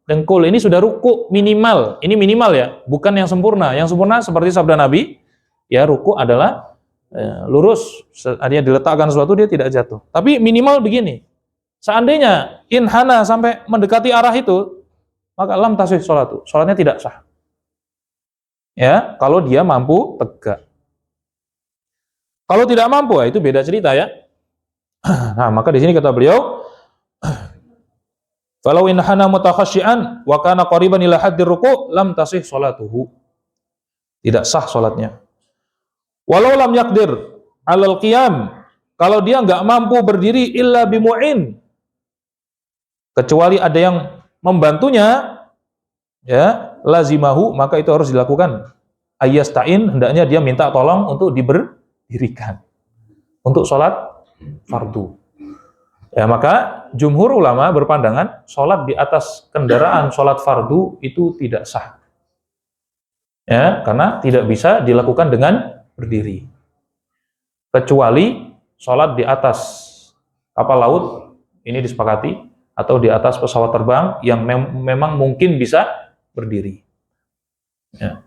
dengkul. Ini sudah ruku' minimal. Ini minimal ya, bukan yang sempurna. Yang sempurna seperti sabda Nabi, ya ruku' adalah lurus. Artinya diletakkan sesuatu dia tidak jatuh. Tapi minimal begini. Seandainya inhana sampai mendekati arah itu, maka lam tasih sholatu. Sholatnya tidak sah. Ya, kalau dia mampu tegak. Kalau tidak mampu, itu beda cerita ya. Nah, maka di sini kata beliau, falau inhana mutakhasyian wa kana qariban ila haddir ruku' lam tasih sholatuhu. Tidak sah sholatnya. Walau lam yakdir alal qiyam, kalau dia nggak mampu berdiri illa bimu'in, kecuali ada yang membantunya, ya, lazimahu, maka itu harus dilakukan. Ayyasta'in, hendaknya dia minta tolong untuk diberdirikan untuk sholat fardu. Ya, maka jumhur ulama berpandangan sholat di atas kendaraan sholat fardu itu tidak sah. Ya, karena tidak bisa dilakukan dengan berdiri. Kecuali sholat di atas kapal laut, ini disepakati, atau di atas pesawat terbang yang memang mungkin bisa berdiri. Ya.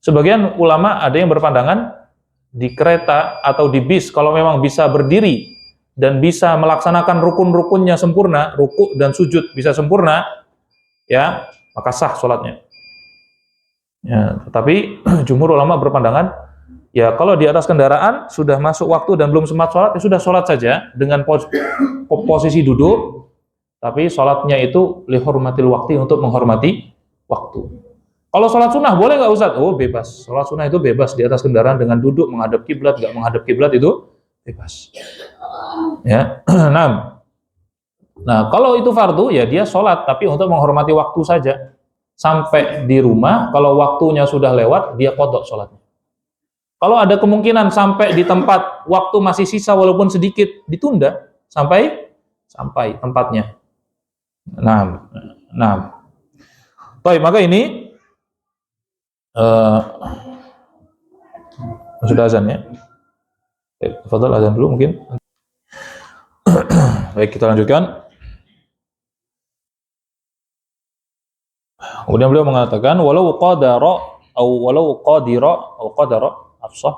Sebagian ulama ada yang berpandangan di kereta atau di bis kalau memang bisa berdiri dan bisa melaksanakan rukun-rukunnya sempurna, ruku dan sujud bisa sempurna, ya, maka sah sholatnya. Ya, tetapi jumhur ulama berpandangan, ya kalau di atas kendaraan sudah masuk waktu dan belum sempat sholat, ya sudah sholat saja dengan posisi duduk, tapi sholatnya itu lihormatil waktu, untuk menghormati waktu. Kalau sholat sunnah boleh nggak Ustaz? Oh bebas. Sholat sunnah itu bebas di atas kendaraan dengan duduk menghadap kiblat, nggak menghadap kiblat itu bebas. Ya, nah kalau itu fardu ya dia sholat tapi untuk menghormati waktu saja. Sampai di rumah kalau waktunya sudah lewat dia qadha sholatnya. Kalau ada kemungkinan sampai di tempat waktu masih sisa walaupun sedikit, ditunda sampai tempatnya. Baik, maka ini sudah azan ya. Fadhal azan dulu mungkin. Baik, kita lanjutkan. Kemudian beliau mengatakan walau qadara afsah.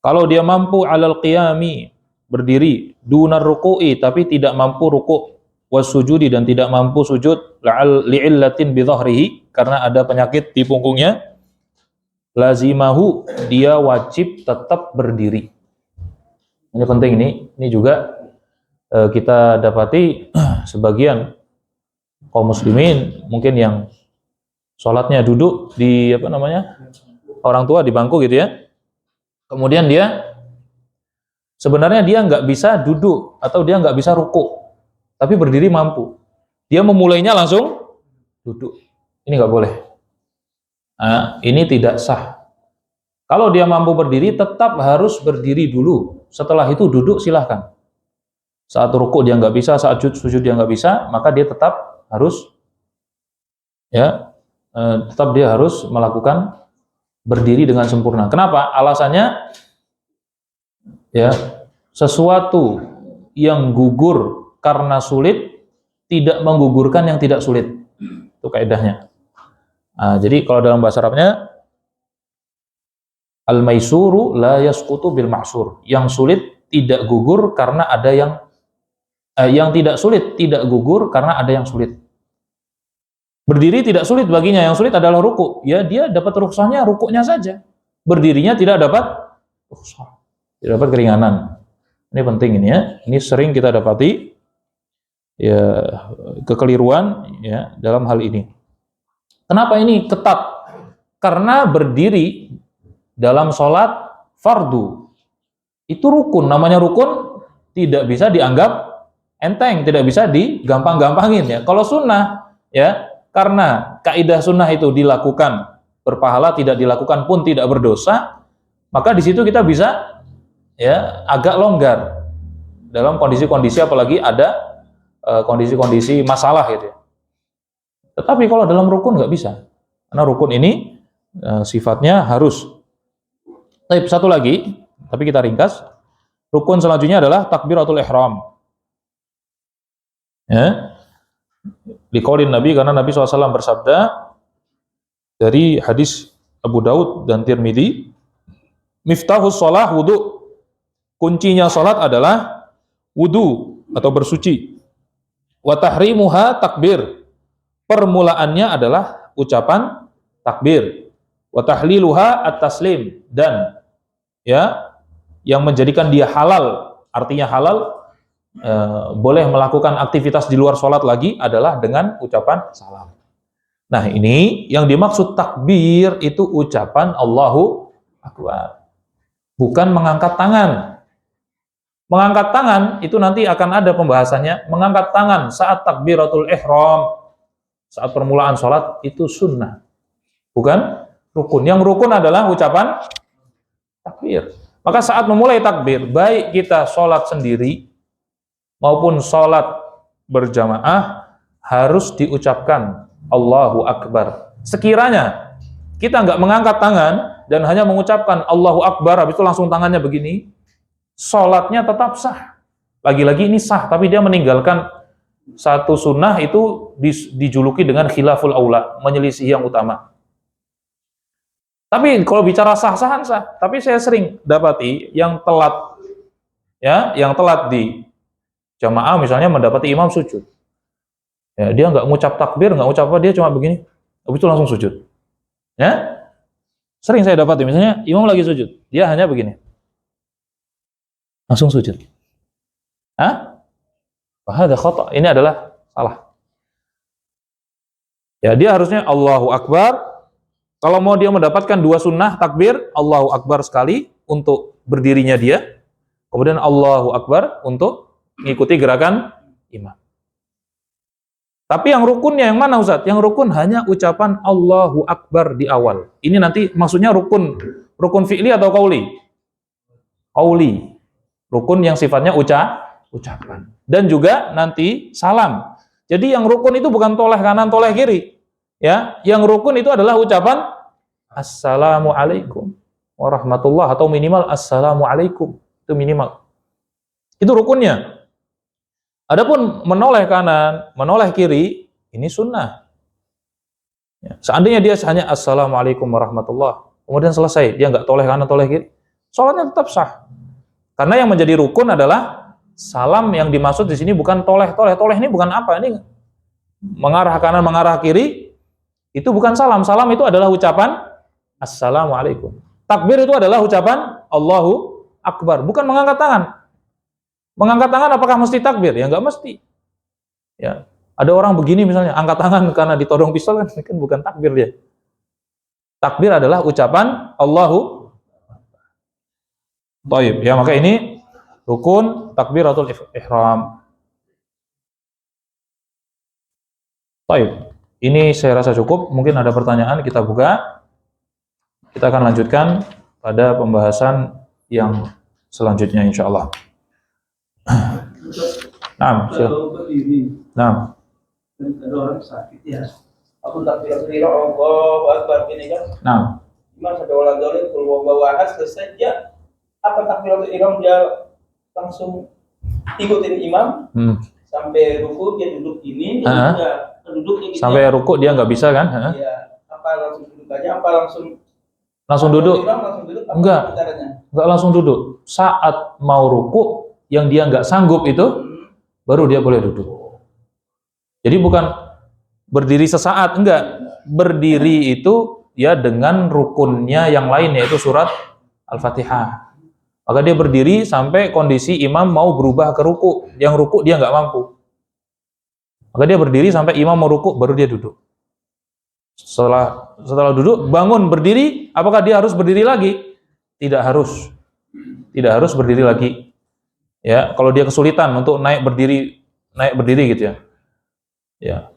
Kalau dia mampu alal qiyami, berdiri, dunar ruku'i, tapi tidak mampu ruku', wasujudi, dan tidak mampu sujud, li'illatin bi dhahrihi, karena ada penyakit di punggungnya, lazimahu, dia wajib tetap berdiri. Ini penting, ini juga kita dapati sebagian kaum muslimin mungkin yang sholatnya duduk di orang tua di bangku gitu ya. Kemudian dia sebenarnya dia nggak bisa duduk atau dia nggak bisa ruku, tapi berdiri mampu. Dia memulainya langsung duduk. Ini nggak boleh. Nah, ini tidak sah. Kalau dia mampu berdiri, tetap harus berdiri dulu. Setelah itu duduk silahkan. Saat ruku dia nggak bisa, saat sujud dia nggak bisa, maka dia tetap harus melakukan berdiri dengan sempurna. Kenapa? Alasannya ya, sesuatu yang gugur karena sulit tidak menggugurkan yang tidak sulit. Itu kaidahnya. Nah, jadi kalau dalam bahasa Arabnya al-maisuru la yasqutu bil ma'sur. Yang sulit tidak gugur karena ada yang Yang tidak sulit tidak gugur karena ada yang sulit. Berdiri tidak sulit baginya, yang sulit adalah ruku. Ya, dia dapat rukhsahnya rukuknya saja. Berdirinya tidak dapat rukhsah, tidak dapat keringanan. Ini penting ini ya. Ini sering kita dapati ya kekeliruan ya dalam hal ini. Kenapa ini ketat? Karena berdiri dalam sholat fardu itu rukun. Namanya rukun tidak bisa dianggap enteng, tidak bisa digampang-gampangin ya. Kalau sunnah ya, karena kaidah sunnah itu dilakukan berpahala, tidak dilakukan pun tidak berdosa, maka di situ kita bisa ya agak longgar dalam kondisi-kondisi, apalagi ada kondisi-kondisi masalah gitu ya. Tetapi kalau dalam rukun nggak bisa, karena rukun ini sifatnya harus. Tapi satu lagi, tapi kita ringkas. Rukun selanjutnya adalah takbiratul ihram. Ya. Liqaulin Nabi, karena Nabi SAW bersabda dari hadis Abu Daud dan Tirmidzi, miftahus shalah wudu. Kuncinya salat adalah wudu atau bersuci. Wa tahrimuha takbir. Permulaannya adalah ucapan takbir. Wa tahliluha at-taslim, dan ya yang menjadikan dia halal, artinya halal boleh melakukan aktivitas di luar sholat lagi adalah dengan ucapan salam. Nah, ini yang dimaksud takbir itu ucapan Allahu Akbar, bukan mengangkat tangan. Mengangkat tangan itu nanti akan ada pembahasannya. Mengangkat tangan saat takbiratul ihram, saat permulaan sholat, itu sunnah, bukan rukun. Yang rukun adalah ucapan takbir. Maka saat memulai takbir, baik kita sholat sendiri maupun sholat berjamaah, harus diucapkan Allahu Akbar. Sekiranya kita nggak mengangkat tangan dan hanya mengucapkan Allahu Akbar, habis itu langsung tangannya begini, sholatnya tetap sah. Lagi-lagi ini sah, tapi dia meninggalkan satu sunnah, itu dijuluki dengan khilaful aula, menyelisih yang utama. Tapi kalau bicara sah-sahan sah, tapi saya sering dapati yang telat, ya, yang telat di jamaah misalnya mendapati imam sujud, ya, dia nggak ngucap takbir, nggak ngucap apa, dia cuma begini, habis itu langsung sujud. Ya, sering saya dapati, misalnya imam lagi sujud, dia hanya begini, langsung sujud. Hadza khata', ini adalah salah. Ya, dia harusnya Allahu Akbar. Kalau mau dia mendapatkan dua sunnah takbir, Allahu Akbar sekali untuk berdirinya dia, kemudian Allahu Akbar untuk mengikuti gerakan imam. Tapi yang rukunnya yang mana, Ustaz? Yang rukun hanya ucapan Allahu Akbar di awal. Ini nanti maksudnya rukun fi'li atau qauli? Qauli. Rukun yang sifatnya ucapan. Dan juga nanti salam. Jadi yang rukun itu bukan toleh kanan, toleh kiri. Ya, yang rukun itu adalah ucapan Assalamualaikum warahmatullah, atau minimal Assalamualaikum. Itu minimal. Itu rukunnya. Adapun menoleh kanan, menoleh kiri, ini sunnah. Ya, seandainya dia hanya Assalamualaikum warahmatullah, kemudian selesai, dia nggak toleh kanan, toleh kiri, sholatnya tetap sah. Karena yang menjadi rukun adalah salam. Yang dimaksud di sini bukan toleh-toleh. Toleh ini bukan apa? Ini mengarah kanan, mengarah kiri, itu bukan salam. Salam itu adalah ucapan Assalamualaikum. Takbir itu adalah ucapan Allahu Akbar, bukan mengangkat tangan. Mengangkat tangan apakah mesti takbir? Ya nggak mesti. Ya, ada orang begini misalnya, angkat tangan karena ditodong pistol, kan bukan takbir dia. Takbir adalah ucapan Allahu Thayyib. Ya, maka ini rukun takbiratul ihram. Thayyib. Ini saya rasa cukup. Mungkin ada pertanyaan, kita buka. Kita akan lanjutkan pada pembahasan yang selanjutnya insyaallah. Nah, kalau berdiri, nah, dan ada orang sakit ya, aku tak bilang Allahu Akbar gini kan, nah, cuma sampai wala dolim keluar bawah selesai dia, apa takbiratul ihram dia langsung ikutin imam sampai ruku, dia duduk ini, dia duduknya gitu. Sampai ruku dia nggak bisa kan? Iya, apa langsung duduk aja, apa langsung duduk? Langsung duduk, Enggak langsung duduk. Saat mau ruku, yang dia nggak sanggup itu, baru dia boleh duduk. Jadi bukan berdiri sesaat, enggak. Berdiri itu ya dengan rukunnya yang lain, yaitu surat Al-Fatihah. Maka dia berdiri sampai kondisi imam mau berubah ke ruku. Yang ruku dia nggak mampu. Maka dia berdiri sampai imam mau ruku, baru dia duduk. Setelah duduk, bangun berdiri, apakah dia harus berdiri lagi? Tidak harus. Tidak harus berdiri lagi. Ya, kalau dia kesulitan untuk naik berdiri gitu ya.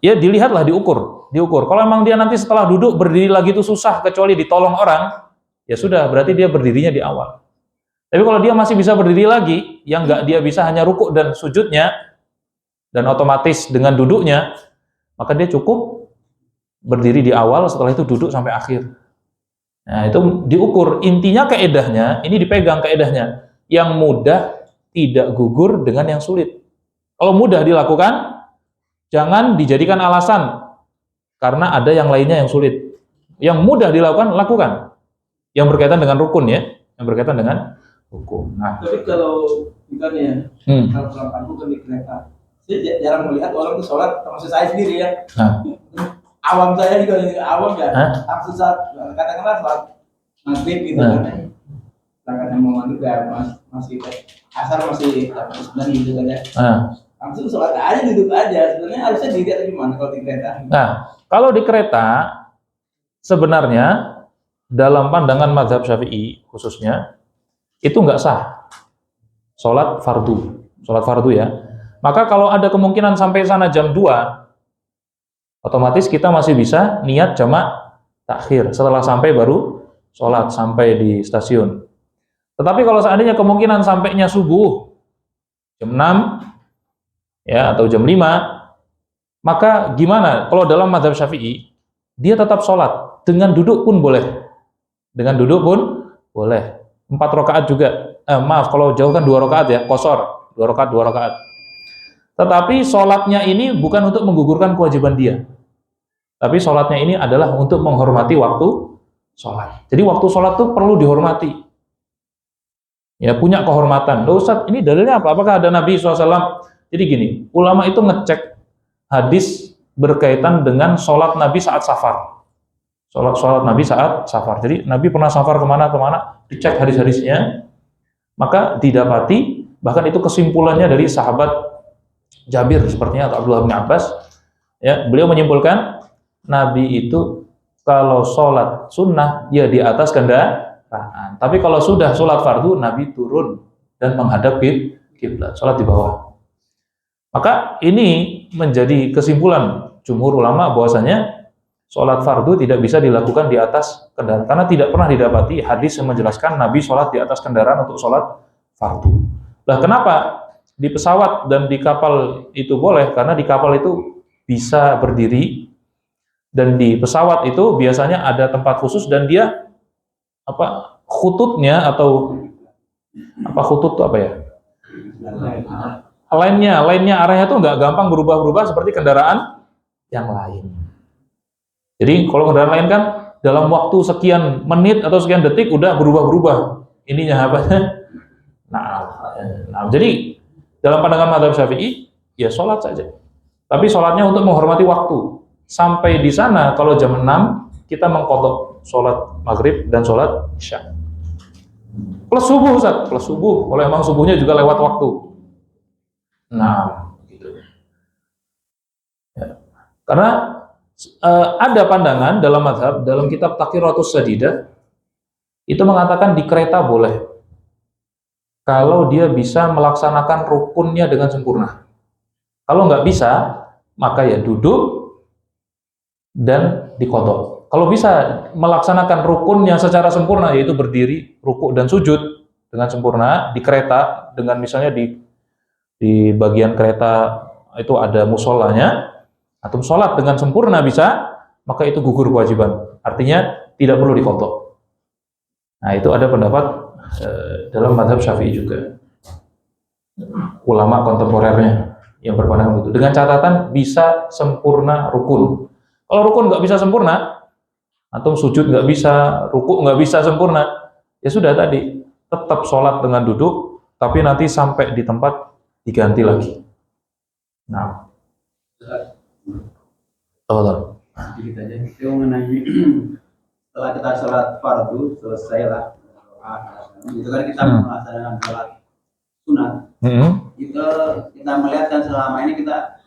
Ya dilihatlah, diukur. Kalau memang dia nanti setelah duduk berdiri lagi itu susah kecuali ditolong orang, ya sudah, berarti dia berdirinya di awal. Tapi kalau dia masih bisa berdiri lagi, yang nggak dia bisa hanya rukuk dan sujudnya, dan otomatis dengan duduknya, maka dia cukup berdiri di awal, setelah itu duduk sampai akhir. Nah, itu diukur. Intinya kaedahnya, ini dipegang kaedahnya. Yang mudah tidak gugur dengan yang sulit. Kalau mudah dilakukan, jangan dijadikan alasan karena ada yang lainnya yang sulit. Yang mudah dilakukan, lakukan. Yang berkaitan dengan rukun ya, yang berkaitan dengan rukun. Nah, tapi kalau misalnya kalau sholat rukun di kereta, saya jarang melihat orang itu sholat, termasuk saya sendiri ya. Awam saya juga awam ya. Langsung saat katakanlah sholat maghrib gitu kan. Kadang mau maghrib ya masih asar masih jam 9 gitu kan ya. Langsung sholat aja, duduk aja. Sebenarnya harusnya dilihat gimana kalau di kereta. Nah, kalau di kereta sebenarnya dalam pandangan mazhab Syafi'i khususnya itu nggak sah sholat fardu ya. Maka kalau ada kemungkinan sampai sana jam 2, otomatis kita masih bisa niat jamak takhir, setelah sampai baru sholat sampai di stasiun. Tetapi kalau seandainya kemungkinan sampainya subuh jam 6 ya atau jam 5, maka gimana? Kalau dalam mazhab Syafi'i dia tetap sholat, dengan duduk pun boleh. 4 rakaat juga. Kalau jauh kan 2 rakaat ya, qashar, 2 rakaat. Tetapi sholatnya ini bukan untuk menggugurkan kewajiban dia. Tapi sholatnya ini adalah untuk menghormati waktu sholat. Jadi waktu sholat itu perlu dihormati. Ya, punya kehormatan. Loh Ustaz, ini dalilnya apa? Apakah ada Nabi SAW? Jadi gini, ulama itu ngecek hadis berkaitan dengan sholat Nabi saat safar. Sholat Nabi saat safar. Jadi Nabi pernah safar kemana, dicek hadis-hadisnya, maka didapati, bahkan itu kesimpulannya dari sahabat Jabir sepertinya, atau Abdullah bin Abbas, ya, beliau menyimpulkan Nabi itu kalau sholat sunnah ya di atas kendaraan, tapi kalau sudah sholat fardu Nabi turun dan menghadap kiblat, sholat di bawah. Maka ini menjadi kesimpulan jumhur ulama bahwasanya sholat fardu tidak bisa dilakukan di atas kendaraan, karena tidak pernah didapati hadis yang menjelaskan Nabi sholat di atas kendaraan untuk sholat fardu. Nah, kenapa di pesawat dan di kapal itu boleh? Karena di kapal itu bisa berdiri, dan di pesawat itu biasanya ada tempat khusus, dan dia khututnya atau khutut itu apa ya? Lainnya arahnya tuh nggak gampang berubah-ubah seperti kendaraan yang lain. Jadi kalau kendaraan lain kan dalam waktu sekian menit atau sekian detik udah berubah-berubah ininya apa? Nah, jadi dalam pandangan mazhab Syafi'i ya sholat saja. Tapi sholatnya untuk menghormati waktu. Sampai di sana kalau jam 6 kita mengqadha sholat maghrib dan sholat isya. Plus subuh Ustaz, plus subuh. Kalau emang subuhnya juga lewat waktu. Nah, gitu. Ya. Karena ada pandangan dalam mazhab, dalam kitab Taqiratus Sadidah itu mengatakan di kereta boleh kalau dia bisa melaksanakan rukunnya dengan sempurna. Kalau nggak bisa, maka ya duduk dan diqadha. Kalau bisa melaksanakan rukunnya secara sempurna, yaitu berdiri, rukuk dan sujud dengan sempurna di kereta, dengan misalnya di bagian kereta itu ada musolanya, atau sholat dengan sempurna bisa, maka itu gugur kewajiban. Artinya tidak perlu diqadha. Nah, itu ada pendapat dalam mazhab Syafi'i juga. Ulama kontemporernya yang berpandangan itu. Dengan catatan bisa sempurna rukun. Kalau rukun nggak bisa sempurna, atau sujud nggak bisa, rukuk nggak bisa sempurna, ya sudah tadi, tetap sholat dengan duduk, tapi nanti sampai di tempat diganti lagi. Nah, betul. Sedikit aja. Itu mengenai setelah kita sholat fardu selesai lah, itu kan kita melaksanakan sholat sunat. Kita melihat kan selama ini kita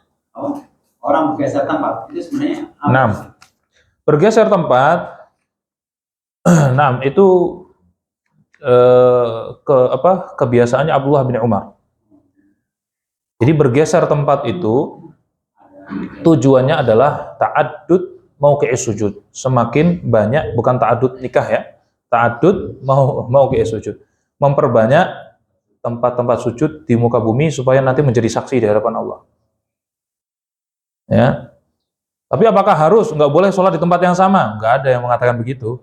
orang bergeser tempat itu sebenarnya apa? Nah, bergeser tempat. Nah, itu kebiasaannya Abdullah bin Umar. Jadi bergeser tempat itu tujuannya adalah ta'addud mauqi'is sujud. Semakin banyak, bukan ta'addud nikah ya, ta'addud mauqi'is sujud. Memperbanyak tempat-tempat sujud di muka bumi supaya nanti menjadi saksi di hadapan Allah. Ya. Tapi apakah harus nggak boleh sholat di tempat yang sama? Nggak ada yang mengatakan begitu.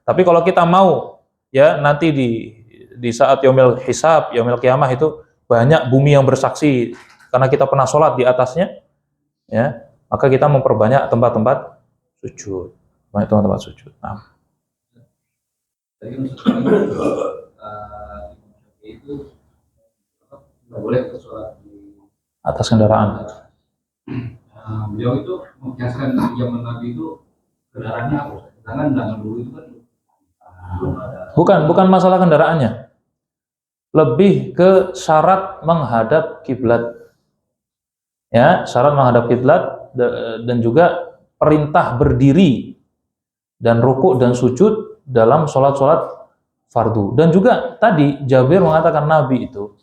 Tapi kalau kita mau ya nanti di saat yaumil hisab, yaumil qiyamah itu banyak bumi yang bersaksi karena kita pernah sholat di atasnya, ya maka kita memperbanyak tempat-tempat sujud, banyak tempat-tempat sujud. Nah. Tadi itu nggak boleh sholat di atas kendaraan. Beliau itu mengiaskan zaman Nabi itu kendaraannya apa? Jangan dulu itu kan bukan masalah kendaraannya, lebih ke syarat menghadap kiblat. Ya, syarat menghadap kiblat dan juga perintah berdiri dan rukuk dan sujud dalam sholat-sholat fardu. Dan juga tadi Jabir mengatakan Nabi itu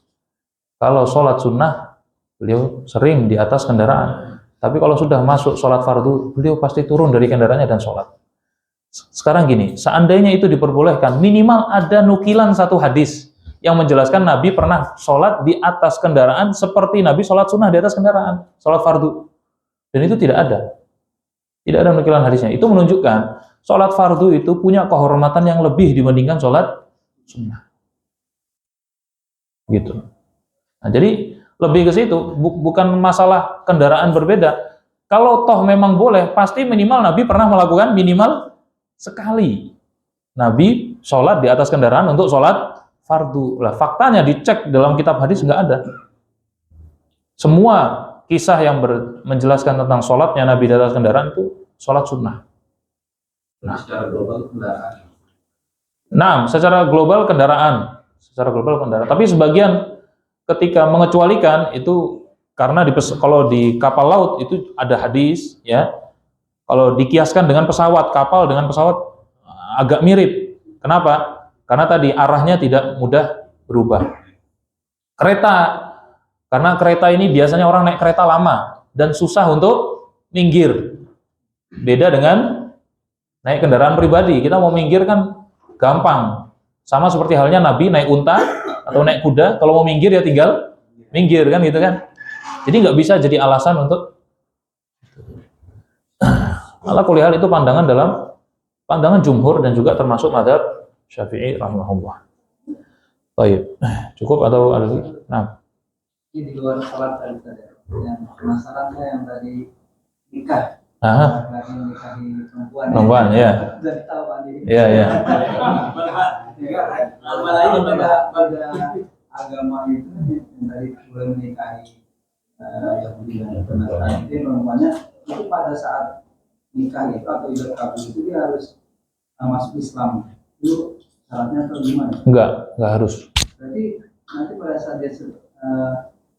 kalau sholat sunnah beliau sering di atas kendaraan, tapi kalau sudah masuk sholat fardu beliau pasti turun dari kendaraannya dan sholat. Sekarang gini, seandainya itu diperbolehkan, minimal ada nukilan satu hadis yang menjelaskan Nabi pernah sholat di atas kendaraan seperti Nabi sholat sunnah di atas kendaraan, sholat fardu. Dan itu tidak ada. Tidak ada nukilan hadisnya. Itu menunjukkan sholat fardu itu punya kehormatan yang lebih dibandingkan sholat sunnah. Gitu. Nah, jadi lebih ke situ, bukan masalah kendaraan berbeda. Kalau toh memang boleh, pasti minimal Nabi pernah melakukan minimal sekali. Nabi sholat di atas kendaraan untuk sholat fardu. Lah faktanya dicek dalam kitab hadis nggak ada. Semua kisah yang menjelaskan tentang sholatnya Nabi di atas kendaraan itu sholat sunnah. Nah, secara global kendaraan. Nah, secara global kendaraan. Tapi sebagian ketika mengecualikan itu karena kalau di kapal laut itu ada hadis, ya. Kalau dikiaskan dengan pesawat, kapal dengan pesawat agak mirip. Kenapa? Karena tadi arahnya tidak mudah berubah. Kereta, karena kereta ini biasanya orang naik kereta lama dan susah untuk minggir. Beda dengan naik kendaraan pribadi, kita mau minggir kan gampang. Sama seperti halnya Nabi naik unta atau naik kuda, kalau mau minggir ya tinggal minggir kan gitu kan. Jadi nggak bisa jadi alasan untuk ala kulli hal itu pandangan jumhur dan juga termasuk mazhab Syafi'i rahimahullah. Baik, cukup atau ada lagi? Nah, Ini di luar sholat tadi yang masalahnya yang tadi nikah. Lagi nikahi perempuan ya. Jadi tahu Pak ini. Iya, iya. Pada agama itu yang tadi boleh menikahi Yahudi dan Nasrani itu normalnya itu pada saat nikah itu atau ibadah kabul itu dia harus masuk Islam. Itu syaratnya atau gimana? Enggak harus. Berarti nanti pada saat dia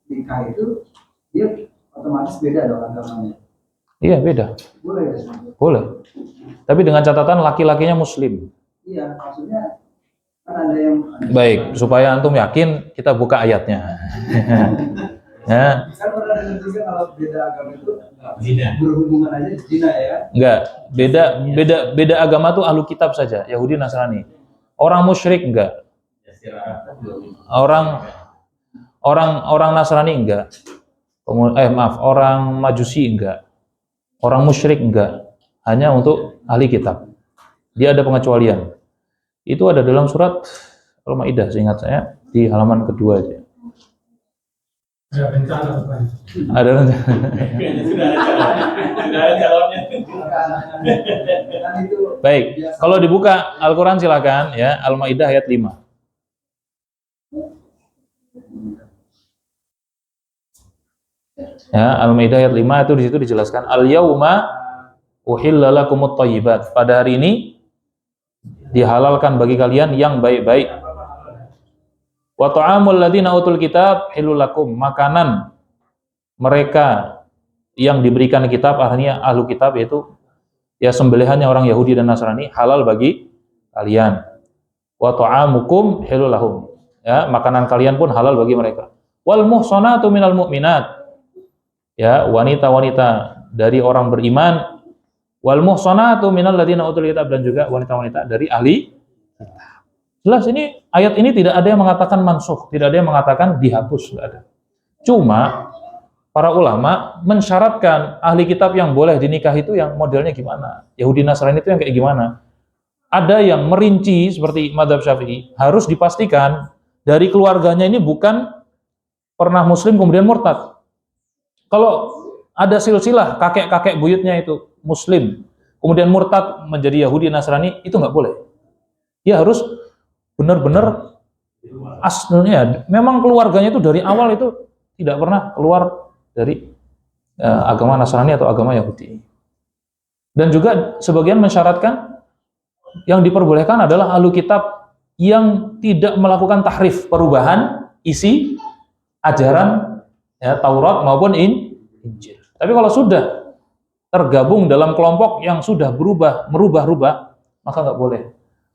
nikah itu dia otomatis beda dong agamanya. Iya, beda. Boleh ya? Boleh. Tapi dengan catatan laki-lakinya muslim. Iya, maksudnya kan ada yang Baik, supaya antum yakin kita buka ayatnya. Ya. kan pernah dengar juga kalau beda agama itu berhubungan aja zina ya. Enggak, beda agama tuh ahlu kitab saja, Yahudi Nasrani. Orang musyrik enggak. Orang Nasrani enggak. Orang Majusi enggak. Orang musyrik enggak. Hanya untuk ahli kitab. Dia ada pengecualian. Itu ada dalam surat Al-Maidah, seingat saya di halaman kedua aja. Ada rencana bukan? Ada rencana. Sudah ada jawabnya. Kan itu Baik, kalau dibuka Al-Quran silakan ya, Al-Maidah ayat 5. Ya, Al-Maidah ayat 5 itu di situ dijelaskan al-yauma uhilla lakumut thayyibat. Pada hari ini dihalalkan bagi kalian yang baik-baik. Wa ta'amul ladzina utul kitab halal lakum. Makanan mereka yang diberikan kitab, artinya ahlu kitab, yaitu ya sembelihannya orang Yahudi dan Nasrani, halal bagi kalian. Wa ta'amukum halal lahum. Ya, makanan kalian pun halal bagi mereka. Wal muhsanatu minal mu'minat. Ya, wanita-wanita dari orang beriman. Wal muhsanatu minal ladzina utul kitab, dan juga wanita-wanita dari ahli kitab. Jelas ini ayat ini tidak ada yang mengatakan mansukh, tidak ada yang mengatakan dihapus, tidak ada. Cuma para ulama mensyaratkan ahli kitab yang boleh dinikah itu yang modelnya gimana? Yahudi Nasrani itu yang kayak gimana? Ada yang merinci seperti mazhab Syafi'i, harus dipastikan dari keluarganya ini bukan pernah muslim kemudian murtad. Kalau ada silsilah kakek-kakek buyutnya itu muslim, kemudian murtad menjadi Yahudi Nasrani, itu nggak boleh. Dia harus benar-benar aslinya, memang keluarganya itu dari awal itu tidak pernah keluar dari agama Nasrani atau agama Yahudi. Dan juga sebagian mensyaratkan yang diperbolehkan adalah ahlu kitab yang tidak melakukan tahrif, perubahan isi ajaran ya, Taurat maupun Injil. Tapi kalau sudah tergabung dalam kelompok yang sudah merubah-rubah, maka nggak boleh.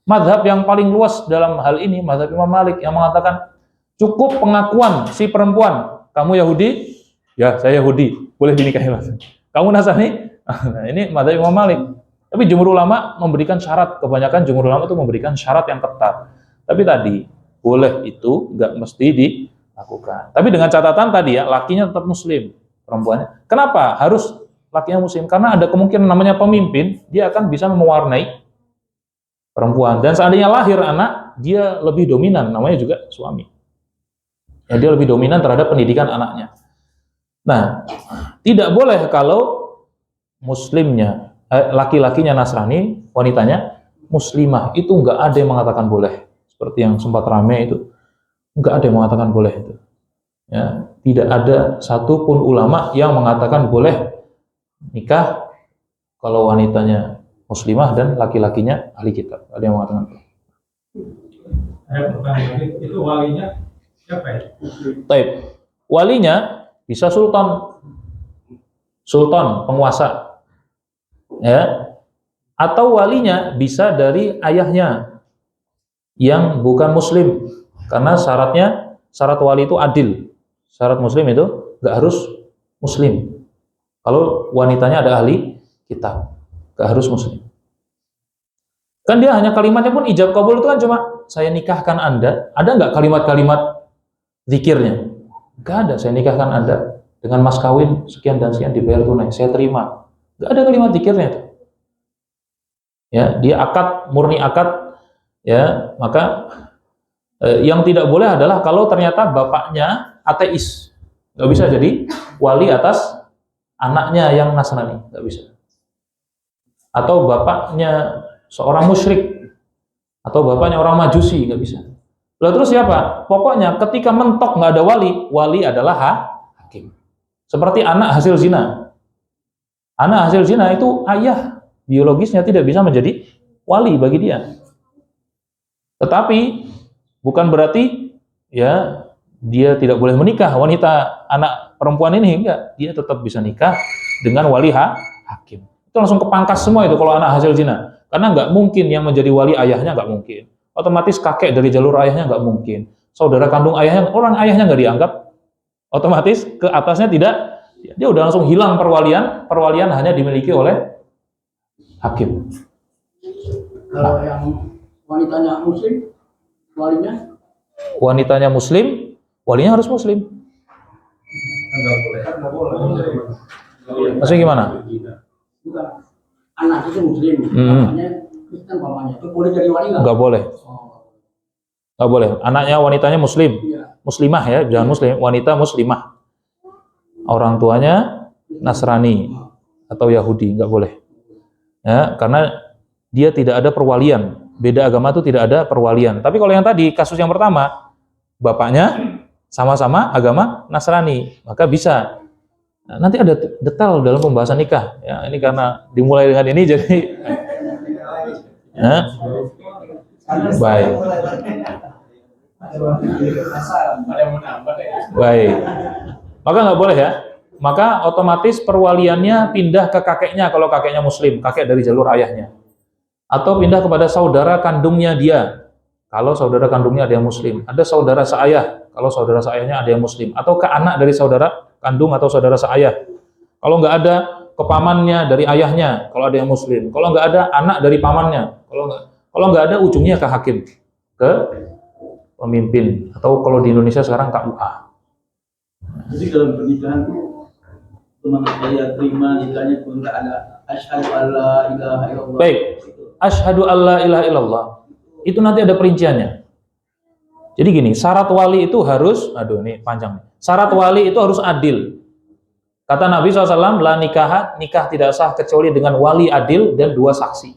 Mazhab yang paling luas dalam hal ini, mazhab Imam Malik, yang mengatakan cukup pengakuan si perempuan, kamu Yahudi, ya saya Yahudi, boleh dinikahi langsung. Kamu Nasrani, nah, ini mazhab Imam Malik. Tapi jumhur ulama memberikan syarat, kebanyakan jumhur ulama itu memberikan syarat yang ketat. Tapi tadi, boleh itu nggak mesti dilakukan. Tapi dengan catatan tadi ya, lakinya tetap muslim, perempuannya. Kenapa harus lakinya muslim? Karena ada kemungkinan namanya pemimpin, dia akan bisa mewarnai perempuan. Dan seandainya lahir anak, dia lebih dominan, namanya juga suami. Ya, dia lebih dominan terhadap pendidikan anaknya. Nah, tidak boleh kalau muslimnya, laki-lakinya Nasrani, wanitanya muslimah, itu nggak ada yang mengatakan boleh. Seperti yang sempat rame itu, nggak ada yang mengatakan boleh itu. Ya, tidak ada satupun ulama yang mengatakan boleh nikah kalau wanitanya muslimah dan laki-lakinya ahli kitab. Ada yang mengatakan boleh. Ada pertanyaan, itu walinya siapa ya? Taib. Walinya bisa sultan, penguasa, ya, atau walinya bisa dari ayahnya yang bukan muslim, karena syarat wali itu adil. Syarat muslim itu nggak harus muslim. Kalau wanitanya ada ahli kitab, nggak harus muslim. Kan dia hanya kalimatnya pun ijab kabul itu kan cuma saya nikahkan Anda. Ada nggak kalimat-kalimat zikirnya? Nggak ada. Saya nikahkan Anda dengan mas kawin sekian dan sekian dibayar tunai. Saya terima. Nggak ada kalimat zikirnya itu. Ya, dia akad, murni akad. Ya, maka yang tidak boleh adalah kalau ternyata bapaknya ateis, nggak bisa jadi wali atas anaknya yang Nasrani, nggak bisa. Atau bapaknya seorang musyrik, atau bapaknya orang Majusi, nggak bisa. Lalu terus siapa? Pokoknya ketika mentok nggak ada wali adalah hakim. Seperti anak hasil zina. Anak hasil zina itu ayah biologisnya tidak bisa menjadi wali bagi dia. Tetapi bukan berarti ya dia tidak boleh menikah. Wanita anak perempuan ini enggak, dia tetap bisa nikah dengan wali hakim. Itu langsung kepangkas semua itu kalau anak hasil zina. Karena nggak mungkin yang menjadi wali ayahnya, nggak mungkin. Otomatis kakek dari jalur ayahnya nggak mungkin. Saudara kandung ayahnya, orang ayahnya nggak dianggap. Otomatis ke atasnya tidak. Dia udah langsung hilang perwalian hanya dimiliki oleh hakim. Kalau yang wanitanya muslim, walinya? Wanitanya muslim, walinya harus muslim. Enggak boleh. Maksudnya gimana? Bukan. Anak itu muslim, bapaknya Kristen pamannya. Itu boleh jadi wali nggak? Nggak boleh. Oh. Nggak boleh. Anaknya wanitanya muslim. Iya. Muslimah ya, jangan muslim. Wanita muslimah. Orang tuanya Nasrani atau Yahudi, nggak boleh. Ya, karena dia tidak ada perwalian. Beda agama itu tidak ada perwalian. Tapi kalau yang tadi, kasus yang pertama, bapaknya sama-sama agama Nasrani, maka bisa Nah, nanti ada detail dalam pembahasan nikah. Ya, ini karena dimulai dengan ini jadi baik. Baik. Maka nggak boleh ya. Maka otomatis perwaliannya pindah ke kakeknya kalau kakeknya muslim, kakek dari jalur ayahnya. Atau pindah kepada saudara kandungnya dia. Kalau saudara kandungnya ada yang muslim. Ada saudara seayah, kalau saudara seayahnya ada yang muslim. Atau ke anak dari saudara kandung atau saudara seayah. Kalau nggak ada, ke pamannya dari ayahnya, kalau ada yang muslim. Kalau nggak ada, anak dari pamannya. Kalau nggak ada, ujungnya ke hakim, ke pemimpin. Atau kalau di Indonesia sekarang KUA. Jadi dalam pernikahan itu teman saya terima nikahnya pun nggak ada asyhadu alla ilaha illallah. Baik, asyhadu alla ilaha illallah. Itu nanti ada perinciannya. Jadi gini, syarat wali itu harus, aduh ini panjang. Syarat wali itu harus adil. Kata Nabi SAW, la nikah tidak sah kecuali dengan wali adil dan 2 saksi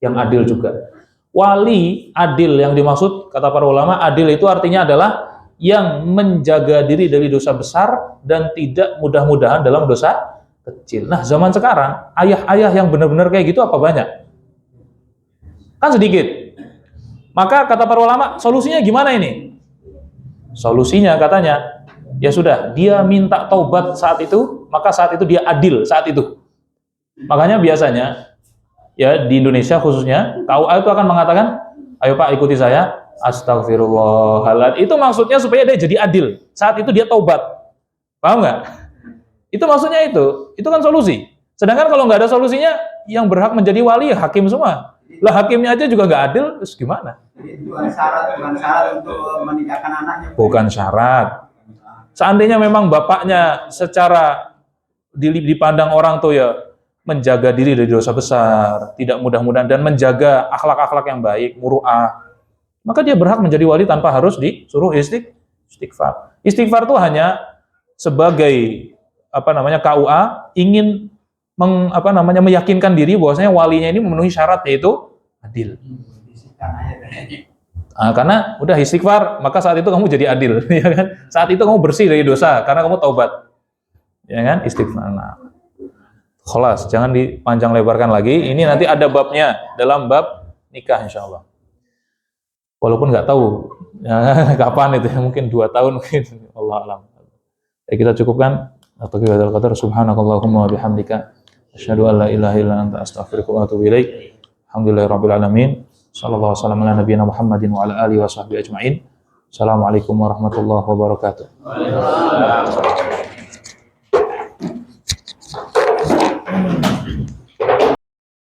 yang adil juga. Wali adil yang dimaksud, kata para ulama, adil itu artinya adalah yang menjaga diri dari dosa besar dan tidak mudah-mudahan dalam dosa kecil. Nah, zaman sekarang, ayah-ayah yang benar-benar kayak gitu apa banyak? Kan sedikit. Maka kata para ulama, solusinya gimana ini? Solusinya katanya, ya sudah, dia minta taubat saat itu, maka saat itu dia adil saat itu. Makanya biasanya, ya di Indonesia khususnya, KUA itu akan mengatakan, ayo Pak ikuti saya, astagfirullahaladzim. Itu maksudnya supaya dia jadi adil. Saat itu dia taubat. Paham nggak? Itu maksudnya itu. Itu kan solusi. Sedangkan kalau nggak ada solusinya, yang berhak menjadi wali ya hakim semua. Lah hakimnya aja juga nggak adil, terus gimana? Jadi bukan syarat untuk menikahkan anaknya. Bukan syarat. Seandainya memang bapaknya secara dipandang orang tuh ya menjaga diri dari dosa besar, tidak mudah-mudahan dan menjaga akhlak-akhlak yang baik, muru'ah, maka dia berhak menjadi wali tanpa harus disuruh istighfar. Istighfar itu hanya sebagai KUA ingin meyakinkan diri bahwasanya walinya ini memenuhi syarat yaitu adil. Nah, karena udah istighfar, maka saat itu kamu jadi adil, ya kan? Saat itu kamu bersih dari dosa karena kamu taubat. Ya kan? Istighfar. Nah, khalas, jangan dipanjang lebarkan lagi. Ini nanti ada babnya dalam bab nikah insyaallah. Walaupun nggak tahu ya, kapan itu, mungkin 2 tahun mungkin, Allah alam. Ya, kita cukupkan. Atau kita qadar subhanakallahumma wa bihamdika asyhadu an la ilaha illa anta astaghfiruka wa atubu ilaik. Alhamdulillahirabbil alamin. Sallallahu alaihi wasallam ala nabiyina Muhammadin wa ala alihi wa sahbihi ajmain. Assalamualaikum warahmatullahi wabarakatuh.